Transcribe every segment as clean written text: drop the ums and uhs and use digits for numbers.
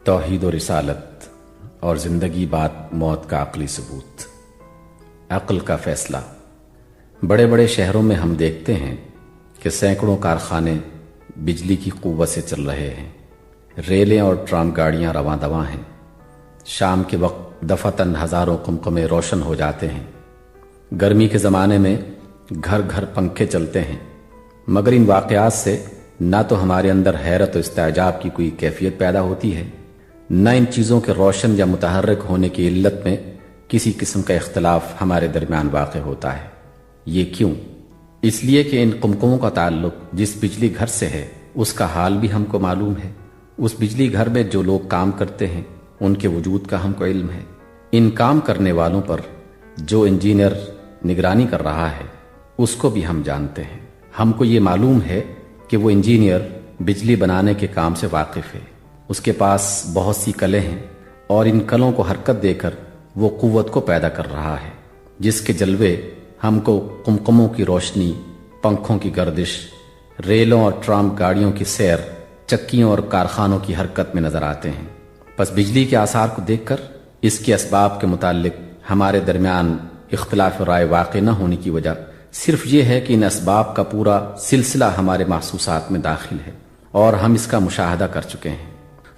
توحید و رسالت اور زندگی بات موت کا عقلی ثبوت۔ عقل کا فیصلہ۔ بڑے بڑے شہروں میں ہم دیکھتے ہیں کہ سینکڑوں کارخانے بجلی کی قوت سے چل رہے ہیں، ریلیں اور ٹرام گاڑیاں رواں دواں ہیں، شام کے وقت دفعتاً ہزاروں قمقمے روشن ہو جاتے ہیں، گرمی کے زمانے میں گھر گھر پنکھے چلتے ہیں، مگر ان واقعات سے نہ تو ہمارے اندر حیرت و استعجاب کی کوئی کیفیت پیدا ہوتی ہے، نہ ان چیزوں کے روشن یا متحرک ہونے کی علت میں کسی قسم کا اختلاف ہمارے درمیان واقع ہوتا ہے۔ یہ کیوں؟ اس لیے کہ ان قمقموں کا تعلق جس بجلی گھر سے ہے اس کا حال بھی ہم کو معلوم ہے، اس بجلی گھر میں جو لوگ کام کرتے ہیں ان کے وجود کا ہم کو علم ہے، ان کام کرنے والوں پر جو انجینئر نگرانی کر رہا ہے اس کو بھی ہم جانتے ہیں۔ ہم کو یہ معلوم ہے کہ وہ انجینئر بجلی بنانے کے کام سے واقف ہے، اس کے پاس بہت سی کلیں ہیں اور ان کلوں کو حرکت دے کر وہ قوت کو پیدا کر رہا ہے، جس کے جلوے ہم کو قمقموں کی روشنی، پنکھوں کی گردش، ریلوں اور ٹرام گاڑیوں کی سیر، چکیوں اور کارخانوں کی حرکت میں نظر آتے ہیں۔ پس بجلی کے آثار کو دیکھ کر اس کے اسباب کے متعلق ہمارے درمیان اختلاف رائے واقع نہ ہونے کی وجہ صرف یہ ہے کہ ان اسباب کا پورا سلسلہ ہمارے محسوسات میں داخل ہے اور ہم اس کا مشاہدہ کر چکے ہیں۔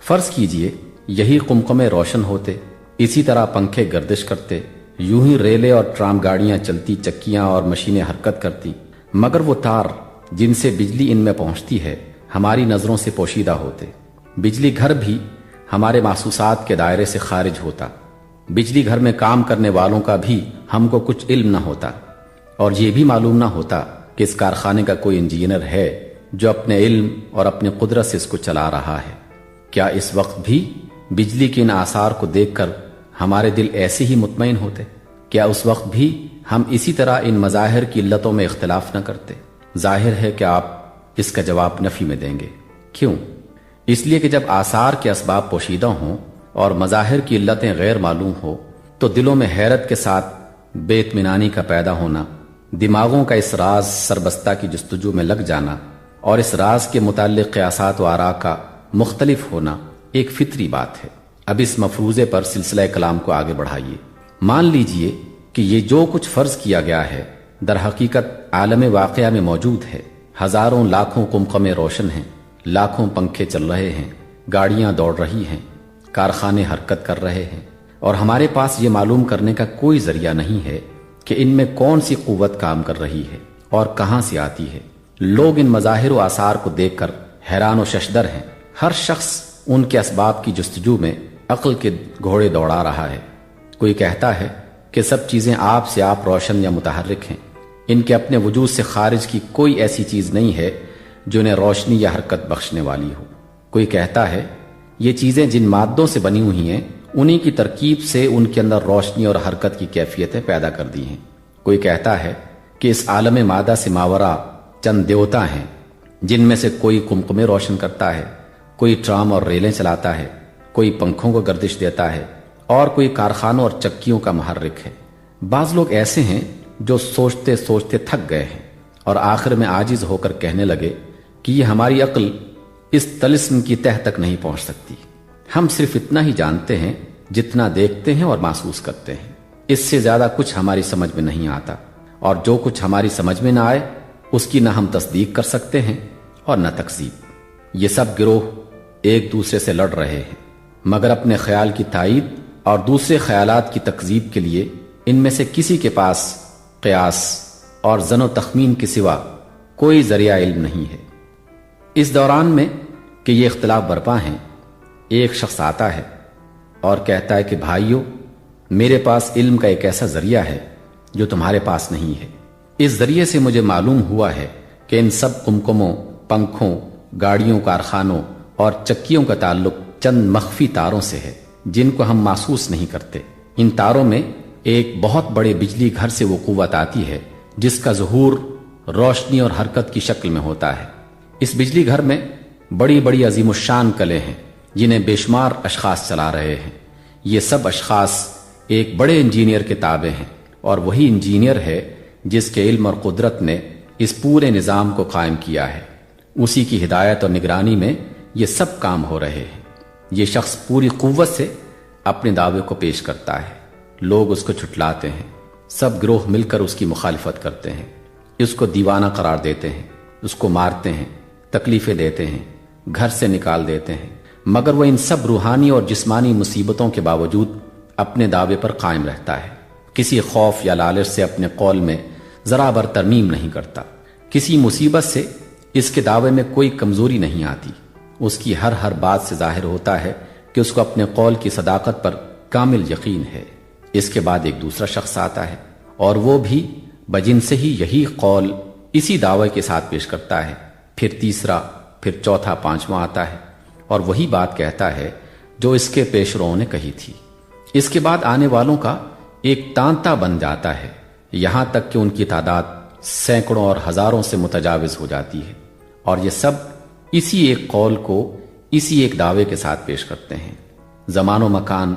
فرض کیجئے یہی قمقمے روشن ہوتے، اسی طرح پنکھے گردش کرتے، یوں ہی ریلیں اور ٹرام گاڑیاں چلتی، چکیاں اور مشینیں حرکت کرتی، مگر وہ تار جن سے بجلی ان میں پہنچتی ہے ہماری نظروں سے پوشیدہ ہوتے، بجلی گھر بھی ہمارے محسوسات کے دائرے سے خارج ہوتا، بجلی گھر میں کام کرنے والوں کا بھی ہم کو کچھ علم نہ ہوتا، اور یہ بھی معلوم نہ ہوتا کہ اس کارخانے کا کوئی انجینئر ہے جو اپنے علم اور اپنی قدرت سے اس کو چلا رہا ہے۔ کیا اس وقت بھی بجلی کے ان آثار کو دیکھ کر ہمارے دل ایسے ہی مطمئن ہوتے؟ کیا اس وقت بھی ہم اسی طرح ان مظاہر کی علتوں میں اختلاف نہ کرتے؟ ظاہر ہے کہ آپ اس کا جواب نفی میں دیں گے۔ کیوں؟ اس لیے کہ جب آثار کے اسباب پوشیدہ ہوں اور مظاہر کی علتیں غیر معلوم ہو تو دلوں میں حیرت کے ساتھ بے اطمینانی کا پیدا ہونا، دماغوں کا اس راز سربستہ کی جستجو میں لگ جانا اور اس راز کے متعلق قیاسات و آراء کا مختلف ہونا ایک فطری بات ہے۔ اب اس مفروضے پر سلسلہ کلام کو آگے بڑھائیے۔ مان لیجئے کہ یہ جو کچھ فرض کیا گیا ہے در حقیقت عالم واقعہ میں موجود ہے، ہزاروں لاکھوں قمقمے روشن ہیں، لاکھوں پنکھے چل رہے ہیں، گاڑیاں دوڑ رہی ہیں، کارخانے حرکت کر رہے ہیں، اور ہمارے پاس یہ معلوم کرنے کا کوئی ذریعہ نہیں ہے کہ ان میں کون سی قوت کام کر رہی ہے اور کہاں سے آتی ہے۔ لوگ ان مظاہر و آثار کو دیکھ کر حیران و ششدر ہیں، ہر شخص ان کے اسباب کی جستجو میں عقل کے گھوڑے دوڑا رہا ہے۔ کوئی کہتا ہے کہ سب چیزیں آپ سے آپ روشن یا متحرک ہیں، ان کے اپنے وجود سے خارج کی کوئی ایسی چیز نہیں ہے جو انہیں روشنی یا حرکت بخشنے والی ہو۔ کوئی کہتا ہے یہ چیزیں جن مادوں سے بنی ہوئی ہیں انہی کی ترکیب سے ان کے اندر روشنی اور حرکت کی کیفیتیں پیدا کر دی ہیں۔ کوئی کہتا ہے کہ اس عالم مادہ سے ماورا چند دیوتا ہیں جن میں سے کوئی قمقمے روشن کرتا ہے، کوئی ٹرام اور ریلیں چلاتا ہے، کوئی پنکھوں کو گردش دیتا ہے اور کوئی کارخانوں اور چکیوں کا محرک ہے۔ بعض لوگ ایسے ہیں جو سوچتے سوچتے تھک گئے ہیں اور آخر میں عاجز ہو کر کہنے لگے کہ یہ ہماری عقل اس طلسم کی تہ تک نہیں پہنچ سکتی، ہم صرف اتنا ہی جانتے ہیں جتنا دیکھتے ہیں اور محسوس کرتے ہیں، اس سے زیادہ کچھ ہماری سمجھ میں نہیں آتا، اور جو کچھ ہماری سمجھ میں نہ آئے اس کی نہ ہم تصدیق کر سکتے ہیں اور نہ تکذیب۔ یہ سب گروہ ایک دوسرے سے لڑ رہے ہیں، مگر اپنے خیال کی تائید اور دوسرے خیالات کی تکذیب کے لیے ان میں سے کسی کے پاس قیاس اور ظن و تخمین کے سوا کوئی ذریعہ علم نہیں ہے۔ اس دوران میں کہ یہ اختلاف برپا ہیں، ایک شخص آتا ہے اور کہتا ہے کہ بھائیو، میرے پاس علم کا ایک ایسا ذریعہ ہے جو تمہارے پاس نہیں ہے۔ اس ذریعے سے مجھے معلوم ہوا ہے کہ ان سب قمقموں، پنکھوں، گاڑیوں، کارخانوں اور چکیوں کا تعلق چند مخفی تاروں سے ہے جن کو ہم محسوس نہیں کرتے۔ ان تاروں میں ایک بہت بڑے بجلی گھر سے وہ قوت آتی ہے جس کا ظہور روشنی اور حرکت کی شکل میں ہوتا ہے۔ اس بجلی گھر میں بڑی بڑی عظیم الشان کلیں ہیں جنہیں بے شمار اشخاص چلا رہے ہیں۔ یہ سب اشخاص ایک بڑے انجینئر کے تابع ہیں، اور وہی انجینئر ہے جس کے علم اور قدرت نے اس پورے نظام کو قائم کیا ہے۔ اسی کی ہدایت اور نگرانی میں یہ سب کام ہو رہے ہیں۔ یہ شخص پوری قوت سے اپنے دعوے کو پیش کرتا ہے، لوگ اس کو جھٹلاتے ہیں، سب گروہ مل کر اس کی مخالفت کرتے ہیں، اس کو دیوانہ قرار دیتے ہیں، اس کو مارتے ہیں، تکلیفیں دیتے ہیں، گھر سے نکال دیتے ہیں، مگر وہ ان سب روحانی اور جسمانی مصیبتوں کے باوجود اپنے دعوے پر قائم رہتا ہے، کسی خوف یا لالچ سے اپنے قول میں ذرا بر ترمیم نہیں کرتا، کسی مصیبت سے اس کے دعوے میں کوئی کمزوری نہیں آتی، اس کی ہر بات سے ظاہر ہوتا ہے کہ اس کو اپنے قول کی صداقت پر کامل یقین ہے۔ اس کے بعد ایک دوسرا شخص آتا ہے اور وہ بھی بجن سے ہی یہی قول اسی دعوے کے ساتھ پیش کرتا ہے، پھر تیسرا، پھر چوتھا، پانچواں آتا ہے اور وہی بات کہتا ہے جو اس کے پیشروؤں نے کہی تھی۔ اس کے بعد آنے والوں کا ایک تانتا بن جاتا ہے، یہاں تک کہ ان کی تعداد سینکڑوں اور ہزاروں سے متجاوز ہو جاتی ہے، اور یہ سب اسی ایک قول کو اسی ایک دعوے کے ساتھ پیش کرتے ہیں۔ زمان و مکان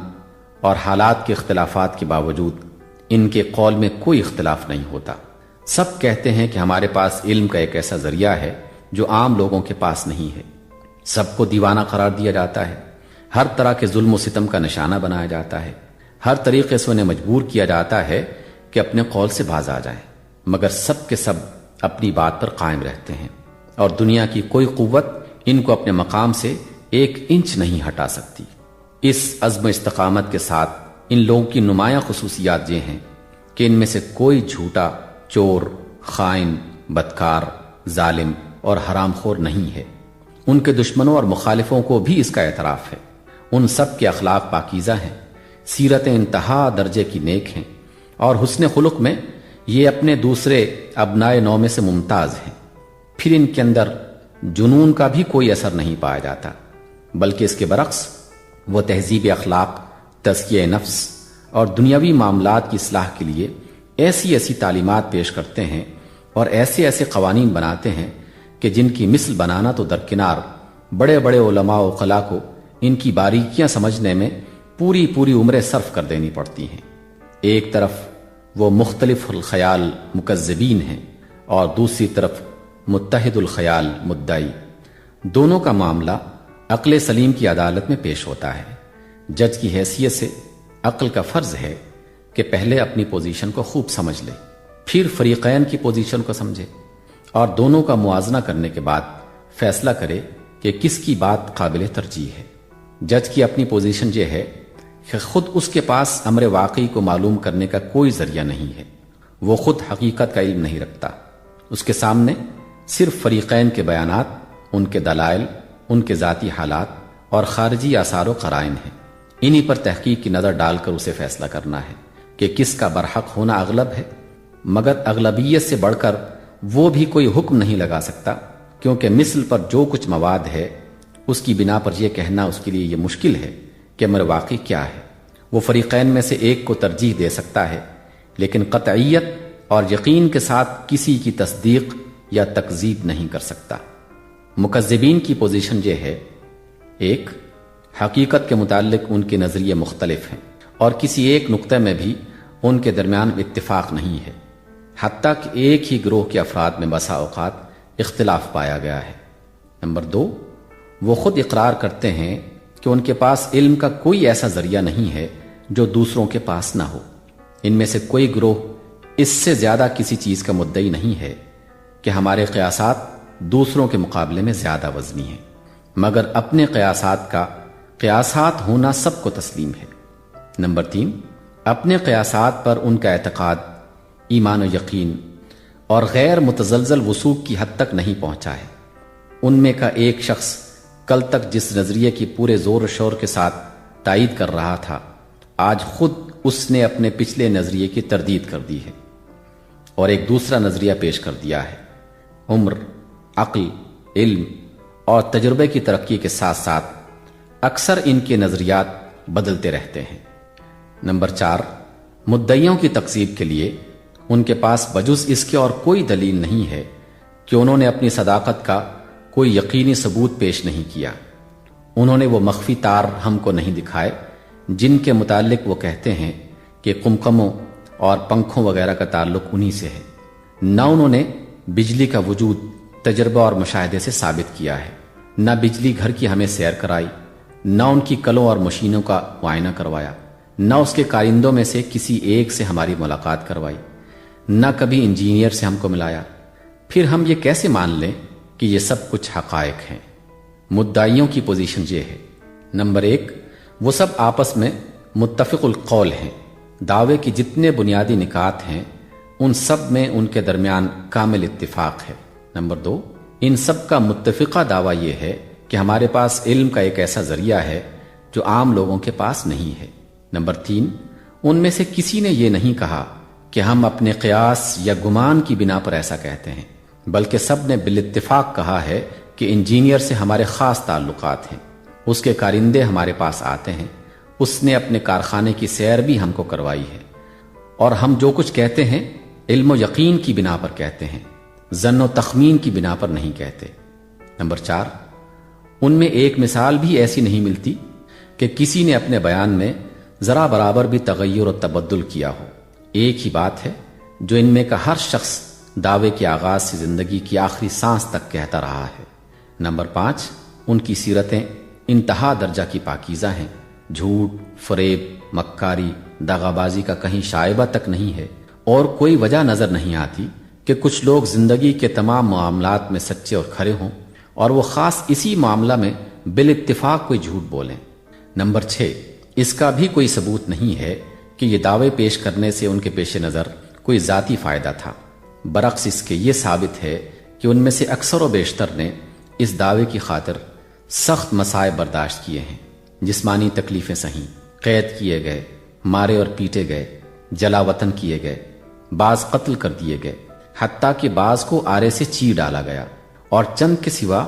اور حالات کے اختلافات کے باوجود ان کے قول میں کوئی اختلاف نہیں ہوتا، سب کہتے ہیں کہ ہمارے پاس علم کا ایک ایسا ذریعہ ہے جو عام لوگوں کے پاس نہیں ہے، سب کو دیوانہ قرار دیا جاتا ہے، ہر طرح کے ظلم و ستم کا نشانہ بنایا جاتا ہے، ہر طریقے سے انہیں مجبور کیا جاتا ہے کہ اپنے قول سے باز آ جائیں، مگر سب کے سب اپنی بات پر قائم رہتے ہیں، اور دنیا کی کوئی قوت ان کو اپنے مقام سے 1 انچ نہیں ہٹا سکتی۔ اس عزم و استقامت کے ساتھ ان لوگوں کی نمایاں خصوصیات یہ ہیں کہ ان میں سے کوئی جھوٹا، چور، خائن، بدکار، ظالم اور حرام خور نہیں ہے۔ ان کے دشمنوں اور مخالفوں کو بھی اس کا اعتراف ہے، ان سب کے اخلاق پاکیزہ ہیں، سیرتیں انتہا درجے کی نیک ہیں، اور حسن خلق میں یہ اپنے دوسرے ابنائے نو میں سے ممتاز ہیں۔ پھر ان کے اندر جنون کا بھی کوئی اثر نہیں پایا جاتا، بلکہ اس کے برعکس وہ تہذیب اخلاق، تزکیہ نفس اور دنیاوی معاملات کی اصلاح کے لیے ایسی تعلیمات پیش کرتے ہیں اور ایسے قوانین بناتے ہیں کہ جن کی مثل بنانا تو درکنار، بڑے بڑے علماء و عقلاء کو ان کی باریکیاں سمجھنے میں پوری عمریں صرف کر دینی پڑتی ہیں۔ ایک طرف وہ مختلف الخیال مکذبین ہیں اور دوسری طرف متحد الخیال مدعی، دونوں کا معاملہ عقل سلیم کی عدالت میں پیش ہوتا ہے۔ جج کی حیثیت سے عقل کا فرض ہے کہ پہلے اپنی پوزیشن کو خوب سمجھ لے، پھر فریقین کی پوزیشن کو سمجھے اور دونوں کا موازنہ کرنے کے بعد فیصلہ کرے کہ کس کی بات قابل ترجیح ہے۔ جج کی اپنی پوزیشن یہ ہے کہ خود اس کے پاس امر واقعی کو معلوم کرنے کا کوئی ذریعہ نہیں ہے، وہ خود حقیقت کا علم نہیں رکھتا، اس کے سامنے صرف فریقین کے بیانات، ان کے دلائل، ان کے ذاتی حالات اور خارجی آثار و قرائن ہیں، انہی پر تحقیق کی نظر ڈال کر اسے فیصلہ کرنا ہے کہ کس کا برحق ہونا اغلب ہے، مگر اغلبیت سے بڑھ کر وہ بھی کوئی حکم نہیں لگا سکتا، کیونکہ مثل پر جو کچھ مواد ہے اس کی بنا پر یہ کہنا اس کے لیے یہ مشکل ہے کہ امر واقعی کیا ہے۔ وہ فریقین میں سے ایک کو ترجیح دے سکتا ہے، لیکن قطعیت اور یقین کے ساتھ کسی کی تصدیق یا تکذیب نہیں کر سکتا۔ مکذبین کی پوزیشن یہ ہے، 1، حقیقت کے متعلق ان کے نظریے مختلف ہیں اور کسی ایک نقطے میں بھی ان کے درمیان اتفاق نہیں ہے، حتیٰ کہ ایک ہی گروہ کے افراد میں بسا اوقات اختلاف پایا گیا ہے۔ نمبر 2، وہ خود اقرار کرتے ہیں کہ ان کے پاس علم کا کوئی ایسا ذریعہ نہیں ہے جو دوسروں کے پاس نہ ہو، ان میں سے کوئی گروہ اس سے زیادہ کسی چیز کا مدعی نہیں ہے کہ ہمارے قیاسات دوسروں کے مقابلے میں زیادہ وزنی ہیں، مگر اپنے قیاسات کا قیاسات ہونا سب کو تسلیم ہے۔ نمبر 3، اپنے قیاسات پر ان کا اعتقاد، ایمان و یقین اور غیر متزلزل وثوق کی حد تک نہیں پہنچا ہے۔ ان میں کا ایک شخص کل تک جس نظریے کی پورے زور و شور کے ساتھ تائید کر رہا تھا، آج خود اس نے اپنے پچھلے نظریے کی تردید کر دی ہے اور ایک دوسرا نظریہ پیش کر دیا ہے۔ عمر، عقل، علم اور تجربے کی ترقی کے ساتھ ساتھ اکثر ان کے نظریات بدلتے رہتے ہیں۔ نمبر 4، مدعیوں کی تکذیب کے لیے ان کے پاس بجز اس کے اور کوئی دلیل نہیں ہے کہ انہوں نے اپنی صداقت کا کوئی یقینی ثبوت پیش نہیں کیا۔ انہوں نے وہ مخفی تار ہم کو نہیں دکھائے جن کے متعلق وہ کہتے ہیں کہ قمقموں اور پنکھوں وغیرہ کا تعلق انہی سے ہے، نہ انہوں نے بجلی کا وجود تجربہ اور مشاہدے سے ثابت کیا ہے، نہ بجلی گھر کی ہمیں سیر کرائی، نہ ان کی کلوں اور مشینوں کا معائنہ کروایا، نہ اس کے کارندوں میں سے کسی ایک سے ہماری ملاقات کروائی، نہ کبھی انجینئر سے ہم کو ملایا، پھر ہم یہ کیسے مان لیں کہ یہ سب کچھ حقائق ہیں؟ مدعیوں کی پوزیشن یہ ہے: نمبر 1، وہ سب آپس میں متفق القول ہیں، دعوے کی جتنے بنیادی نکات ہیں ان سب میں ان کے درمیان کامل اتفاق ہے۔ نمبر 2، ان سب کا متفقہ دعویٰ یہ ہے کہ ہمارے پاس علم کا ایک ایسا ذریعہ ہے جو عام لوگوں کے پاس نہیں ہے۔ نمبر 3، ان میں سے کسی نے یہ نہیں کہا کہ ہم اپنے قیاس یا گمان کی بنا پر ایسا کہتے ہیں، بلکہ سب نے بالاتفاق کہا ہے کہ انجینئر سے ہمارے خاص تعلقات ہیں، اس کے کارندے ہمارے پاس آتے ہیں، اس نے اپنے کارخانے کی سیر بھی ہم کو کروائی ہے، اور ہم جو کچھ کہتے ہیں علم و یقین کی بنا پر کہتے ہیں، ظن و تخمین کی بنا پر نہیں کہتے۔ نمبر 4، ان میں ایک مثال بھی ایسی نہیں ملتی کہ کسی نے اپنے بیان میں ذرا برابر بھی تغیر و تبدل کیا ہو۔ ایک ہی بات ہے جو ان میں کا ہر شخص دعوے کے آغاز سے زندگی کی آخری سانس تک کہتا رہا ہے۔ نمبر 5، ان کی سیرتیں انتہا درجہ کی پاکیزہ ہیں، جھوٹ، فریب، مکاری، دغابازی کا کہیں شائبہ تک نہیں ہے، اور کوئی وجہ نظر نہیں آتی کہ کچھ لوگ زندگی کے تمام معاملات میں سچے اور کھرے ہوں اور وہ خاص اسی معاملہ میں بالاتفاق کوئی جھوٹ بولیں۔ نمبر 6، اس کا بھی کوئی ثبوت نہیں ہے کہ یہ دعوے پیش کرنے سے ان کے پیش نظر کوئی ذاتی فائدہ تھا، برعکس اس کے یہ ثابت ہے کہ ان میں سے اکثر و بیشتر نے اس دعوے کی خاطر سخت مصائب برداشت کیے ہیں، جسمانی تکلیفیں سہیں، قید کیے گئے، مارے اور پیٹے گئے، جلا وطن کیے گئے، بعض قتل کر دیے گئے، حتیٰ کہ بعض کو آرے سے چیر ڈالا گیا، اور چند کے سوا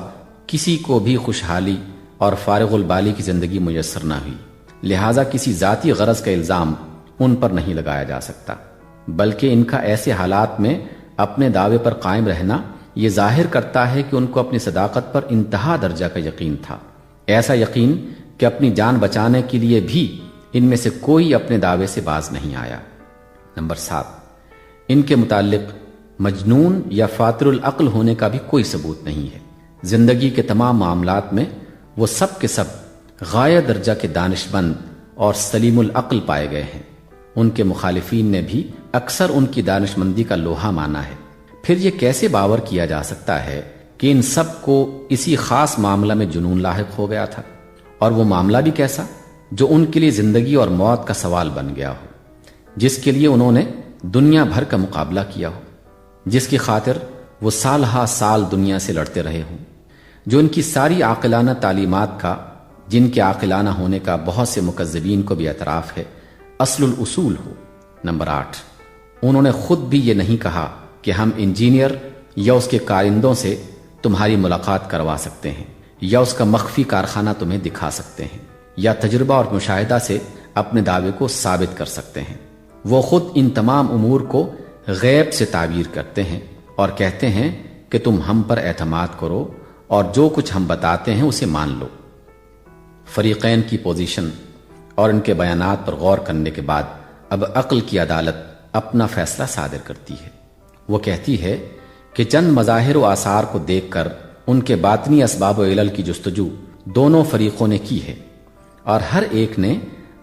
کسی کو بھی خوشحالی اور فارغ البالی کی زندگی میسر نہ ہوئی۔ لہٰذا کسی ذاتی غرض کا الزام ان پر نہیں لگایا جا سکتا، بلکہ ان کا ایسے حالات میں اپنے دعوے پر قائم رہنا یہ ظاہر کرتا ہے کہ ان کو اپنی صداقت پر انتہا درجہ کا یقین تھا، ایسا یقین کہ اپنی جان بچانے کے لیے بھی ان میں سے کوئی اپنے دعوے سے باز نہیں آیا۔ نمبر 7، ان کے متعلق مجنون یا فاطر العقل ہونے کا بھی کوئی ثبوت نہیں ہے۔ زندگی کے تمام معاملات میں وہ سب کے سب غایہ درجہ کے دانش مند اور سلیم العقل پائے گئے ہیں۔ ان کے مخالفین نے بھی اکثر ان کی دانش مندی کا لوہا مانا ہے۔ پھر یہ کیسے باور کیا جا سکتا ہے کہ ان سب کو اسی خاص معاملہ میں جنون لاحق ہو گیا تھا، اور وہ معاملہ بھی کیسا جو ان کے لیے زندگی اور موت کا سوال بن گیا ہو، جس کے لیے انہوں نے دنیا بھر کا مقابلہ کیا ہو، جس کی خاطر وہ سال ہا سال دنیا سے لڑتے رہے ہوں، جو ان کی ساری عاقلانہ تعلیمات کا، جن کے عاقلانہ ہونے کا بہت سے مکذبین کو بھی اعتراف ہے، اصل الاصول ہو۔ نمبر 8، انہوں نے خود بھی یہ نہیں کہا کہ ہم انجینئر یا اس کے کارندوں سے تمہاری ملاقات کروا سکتے ہیں، یا اس کا مخفی کارخانہ تمہیں دکھا سکتے ہیں، یا تجربہ اور مشاہدہ سے اپنے دعوے کو ثابت کر سکتے ہیں۔ وہ خود ان تمام امور کو غیب سے تعبیر کرتے ہیں اور کہتے ہیں کہ تم ہم پر اعتماد کرو اور جو کچھ ہم بتاتے ہیں اسے مان لو۔ فریقین کی پوزیشن اور ان کے بیانات پر غور کرنے کے بعد اب عقل کی عدالت اپنا فیصلہ صادر کرتی ہے۔ وہ کہتی ہے کہ چند مظاہر و آثار کو دیکھ کر ان کے باطنی اسباب و علل کی جستجو دونوں فریقوں نے کی ہے، اور ہر ایک نے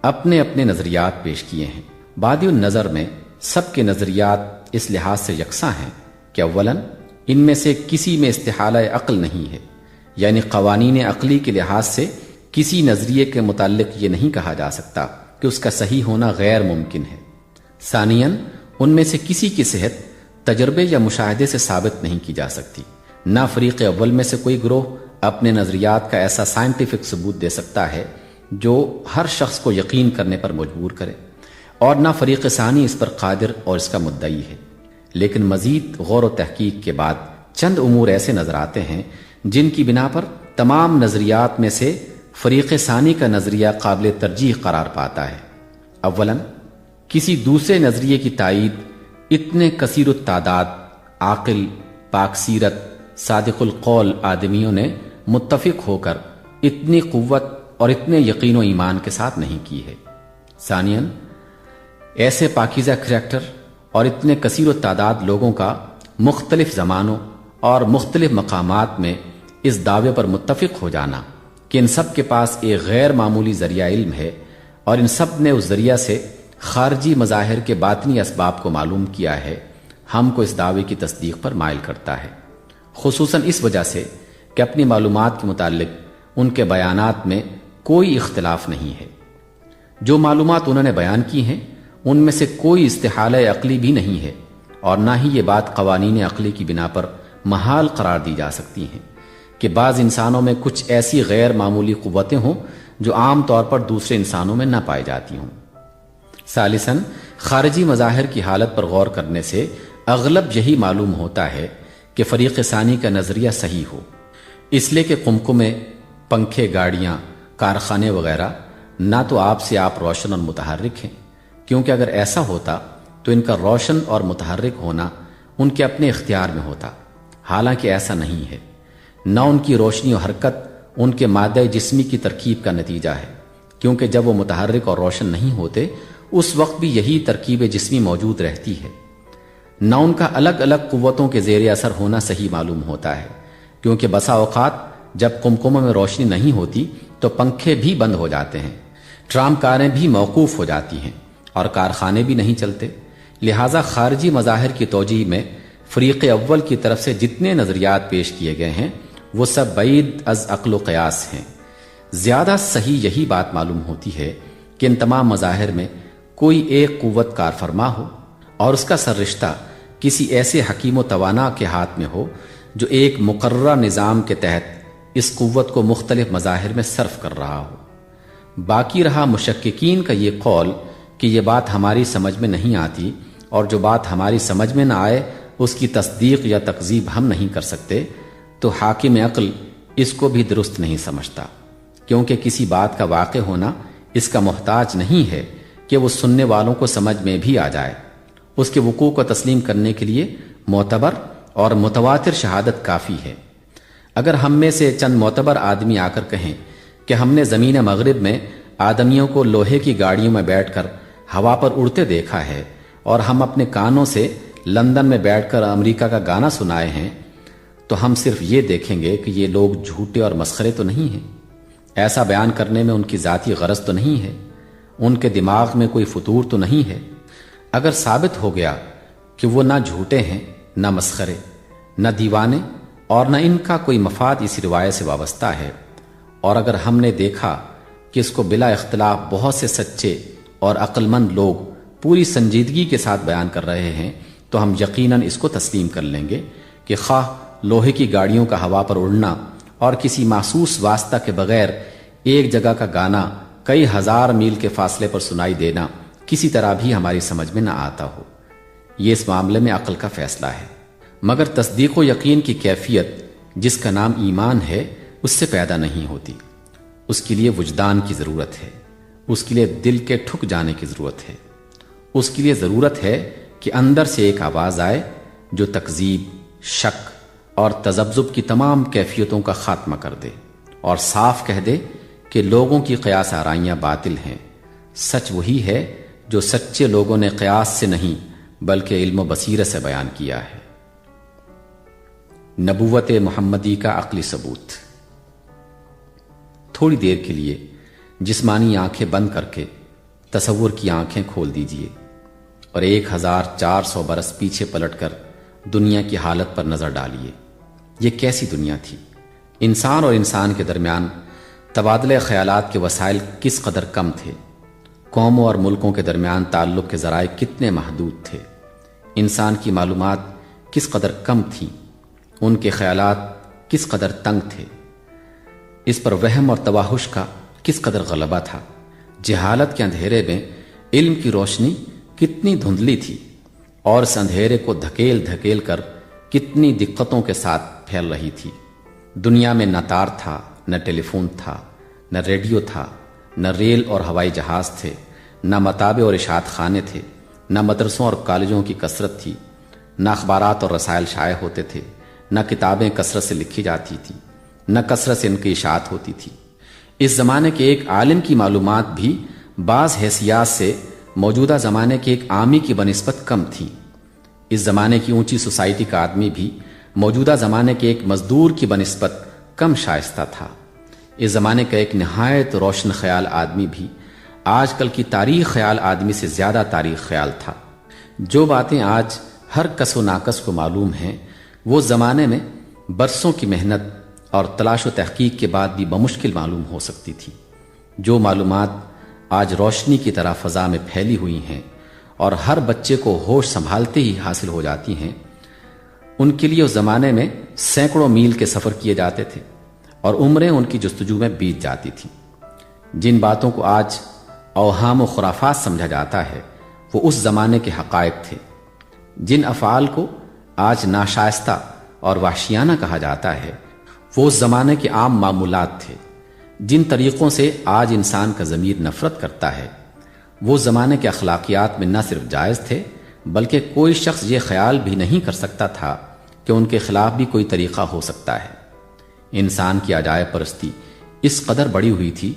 اپنے اپنے نظریات پیش کیے ہیں۔ بادی النظر میں سب کے نظریات اس لحاظ سے یکساں ہیں کہ اولاً ان میں سے کسی میں استحالہ عقل نہیں ہے، یعنی قوانین عقلی کے لحاظ سے کسی نظریے کے متعلق یہ نہیں کہا جا سکتا کہ اس کا صحیح ہونا غیر ممکن ہے۔ ثانیاً ان میں سے کسی کی صحت تجربے یا مشاہدے سے ثابت نہیں کی جا سکتی۔ نہ فریق اول میں سے کوئی گروہ اپنے نظریات کا ایسا سائنٹیفک ثبوت دے سکتا ہے جو ہر شخص کو یقین کرنے پر مجبور کرے، اور نہ فریق ثانی اس پر قادر اور اس کا مدعی ہے۔ لیکن مزید غور و تحقیق کے بعد چند امور ایسے نظر آتے ہیں جن کی بنا پر تمام نظریات میں سے فریق ثانی کا نظریہ قابل ترجیح قرار پاتا ہے۔ اولاً کسی دوسرے نظریے کی تائید اتنے کثیر التعداد، عاقل، پاک سیرت، صادق القول آدمیوں نے متفق ہو کر اتنی قوت اور اتنے یقین و ایمان کے ساتھ نہیں کی ہے۔ ثانیاً ایسے پاکیزہ کریکٹر اور اتنے کثیر التعداد لوگوں کا مختلف زمانوں اور مختلف مقامات میں اس دعوے پر متفق ہو جانا کہ ان سب کے پاس ایک غیر معمولی ذریعہ علم ہے اور ان سب نے اس ذریعہ سے خارجی مظاہر کے باطنی اسباب کو معلوم کیا ہے، ہم کو اس دعوے کی تصدیق پر مائل کرتا ہے، خصوصاً اس وجہ سے کہ اپنی معلومات کے متعلق ان کے بیانات میں کوئی اختلاف نہیں ہے۔ جو معلومات انہوں نے بیان کی ہیں ان میں سے کوئی استحالہ عقلی بھی نہیں ہے، اور نہ ہی یہ بات قوانین عقلی کی بنا پر محال قرار دی جا سکتی ہیں کہ بعض انسانوں میں کچھ ایسی غیر معمولی قوتیں ہوں جو عام طور پر دوسرے انسانوں میں نہ پائی جاتی ہوں۔ ثالثاً، خارجی مظاہر کی حالت پر غور کرنے سے اغلب یہی معلوم ہوتا ہے کہ فریق ثانی کا نظریہ صحیح ہو، اس لیے کہ قمقمے، پنکھے، گاڑیاں، کارخانے وغیرہ نہ تو آپ سے آپ روشن اور متحرک ہیں، کیونکہ اگر ایسا ہوتا تو ان کا روشن اور متحرک ہونا ان کے اپنے اختیار میں ہوتا، حالانکہ ایسا نہیں ہے۔ نہ ان کی روشنی و حرکت ان کے مادہ جسمی کی ترکیب کا نتیجہ ہے، کیونکہ جب وہ متحرک اور روشن نہیں ہوتے اس وقت بھی یہی ترکیب جسمی موجود رہتی ہے۔ نہ ان کا الگ الگ قوتوں کے زیر اثر ہونا صحیح معلوم ہوتا ہے، کیونکہ بسا اوقات جب قمقموں میں روشنی نہیں ہوتی تو پنکھے بھی بند ہو جاتے ہیں، ٹرام کاریں بھی موقوف ہو جاتی ہیں اور کارخانے بھی نہیں چلتے۔ لہٰذا خارجی مظاہر کی توجیہ میں فریق اول کی طرف سے جتنے نظریات پیش کیے گئے ہیں وہ سب بعید از عقل و قیاس ہیں۔ زیادہ صحیح یہی بات معلوم ہوتی ہے کہ ان تمام مظاہر میں کوئی ایک قوت کار فرما ہو اور اس کا سر رشتہ کسی ایسے حکیم و توانا کے ہاتھ میں ہو جو ایک مقررہ نظام کے تحت اس قوت کو مختلف مظاہر میں صرف کر رہا ہو۔ باقی رہا مشککین کا یہ قول کہ یہ بات ہماری سمجھ میں نہیں آتی، اور جو بات ہماری سمجھ میں نہ آئے اس کی تصدیق یا تکذیب ہم نہیں کر سکتے، تو حاکم عقل اس کو بھی درست نہیں سمجھتا، کیونکہ کسی بات کا واقع ہونا اس کا محتاج نہیں ہے کہ وہ سننے والوں کو سمجھ میں بھی آ جائے۔ اس کے وقوع کو تسلیم کرنے کے لیے معتبر اور متواتر شہادت کافی ہے۔ اگر ہم میں سے چند معتبر آدمی آ کر کہیں کہ ہم نے زمین مغرب میں آدمیوں کو لوہے کی گاڑیوں میں بیٹھ کر ہوا پر اڑتے دیکھا ہے، اور ہم اپنے کانوں سے لندن میں بیٹھ کر امریکہ کا گانا سنائے ہیں، تو ہم صرف یہ دیکھیں گے کہ یہ لوگ جھوٹے اور مسخرے تو نہیں ہیں۔ ایسا بیان کرنے میں ان کی ذاتی غرض تو نہیں ہے، ان کے دماغ میں کوئی فطور تو نہیں ہے۔ اگر ثابت ہو گیا کہ وہ نہ جھوٹے ہیں، نہ مسخرے، نہ دیوانے، اور نہ ان کا کوئی مفاد اس روایت سے وابستہ ہے، اور اگر ہم نے دیکھا کہ اس کو بلا اختلاف بہت سے سچے اور عقل مند لوگ پوری سنجیدگی کے ساتھ بیان کر رہے ہیں، تو ہم یقیناً اس کو تسلیم کر لیں گے کہ خواہ لوہے کی گاڑیوں کا ہوا پر اڑنا اور کسی محسوس واسطہ کے بغیر ایک جگہ کا گانا کئی ہزار میل کے فاصلے پر سنائی دینا کسی طرح بھی ہماری سمجھ میں نہ آتا ہو۔ یہ اس معاملے میں عقل کا فیصلہ ہے، مگر تصدیق و یقین کی کیفیت جس کا نام ایمان ہے اس سے پیدا نہیں ہوتی۔ اس کے لیے وجدان کی ضرورت ہے، اس کے لیے دل کے ٹھک جانے کی ضرورت ہے، اس کے لیے ضرورت ہے کہ اندر سے ایک آواز آئے جو تکذیب، شک اور تذبذب کی تمام کیفیتوں کا خاتمہ کر دے اور صاف کہہ دے کہ لوگوں کی قیاس آرائیاں باطل ہیں، سچ وہی ہے جو سچے لوگوں نے قیاس سے نہیں بلکہ علم و بصیرت سے بیان کیا ہے۔ نبوت محمدی کا عقلی ثبوت۔ تھوڑی دیر کے لیے جسمانی آنکھیں بند کر کے تصور کی آنکھیں کھول دیجئے اور 1400 برس پیچھے پلٹ کر دنیا کی حالت پر نظر ڈالیے۔ یہ کیسی دنیا تھی؟ انسان اور انسان کے درمیان تبادلہ خیالات کے وسائل کس قدر کم تھے، قوموں اور ملکوں کے درمیان تعلق کے ذرائع کتنے محدود تھے، انسان کی معلومات کس قدر کم تھیں، ان کے خیالات کس قدر تنگ تھے، اس پر وہم اور توحش کا کس قدر غلبہ تھا، جہالت کے اندھیرے میں علم کی روشنی کتنی دھندلی تھی، اور اس اندھیرے کو دھکیل دھکیل کر کتنی دقتوں کے ساتھ پھیل رہی تھی۔ دنیا میں نہ تار تھا، نہ ٹیلی فون تھا، نہ ریڈیو تھا، نہ ریل اور ہوائی جہاز تھے، نہ متابع اور اشاعت خانے تھے، نہ مدرسوں اور کالجوں کی کثرت تھی، نہ اخبارات اور رسائل شائع ہوتے تھے، نہ کتابیں کثرت سے لکھی جاتی تھیں، نہ کثرت سے ان کی اشاعت ہوتی تھی۔ اس زمانے کے ایک عالم کی معلومات بھی بعض حیثیات سے موجودہ زمانے کے ایک عامی کی بنسبت کم تھیں۔ اس زمانے کی اونچی سوسائٹی کا آدمی بھی موجودہ زمانے کے ایک مزدور کی بنسبت کم شائستہ تھا۔ اس زمانے کا ایک نہایت روشن خیال آدمی بھی آج کل کی تاریخ خیال آدمی سے زیادہ تاریخ خیال تھا۔ جو باتیں آج ہر کس و ناکس کو معلوم ہیں وہ زمانے میں برسوں کی محنت اور تلاش و تحقیق کے بعد بھی بمشکل معلوم ہو سکتی تھی۔ جو معلومات آج روشنی کی طرح فضا میں پھیلی ہوئی ہیں اور ہر بچے کو ہوش سنبھالتے ہی حاصل ہو جاتی ہیں، ان کے لیے اس زمانے میں سینکڑوں میل کے سفر کیے جاتے تھے اور عمریں ان کی جستجو میں بیت جاتی تھیں۔ جن باتوں کو آج اوہام و خرافات سمجھا جاتا ہے وہ اس زمانے کے حقائق تھے۔ جن افعال کو آج ناشائستہ اور وحشیانہ کہا جاتا ہے وہ اس زمانے کے عام معمولات تھے۔ جن طریقوں سے آج انسان کا ضمیر نفرت کرتا ہے وہ زمانے کے اخلاقیات میں نہ صرف جائز تھے بلکہ کوئی شخص یہ خیال بھی نہیں کر سکتا تھا کہ ان کے خلاف بھی کوئی طریقہ ہو سکتا ہے۔ انسان کی عجائب پرستی اس قدر بڑی ہوئی تھی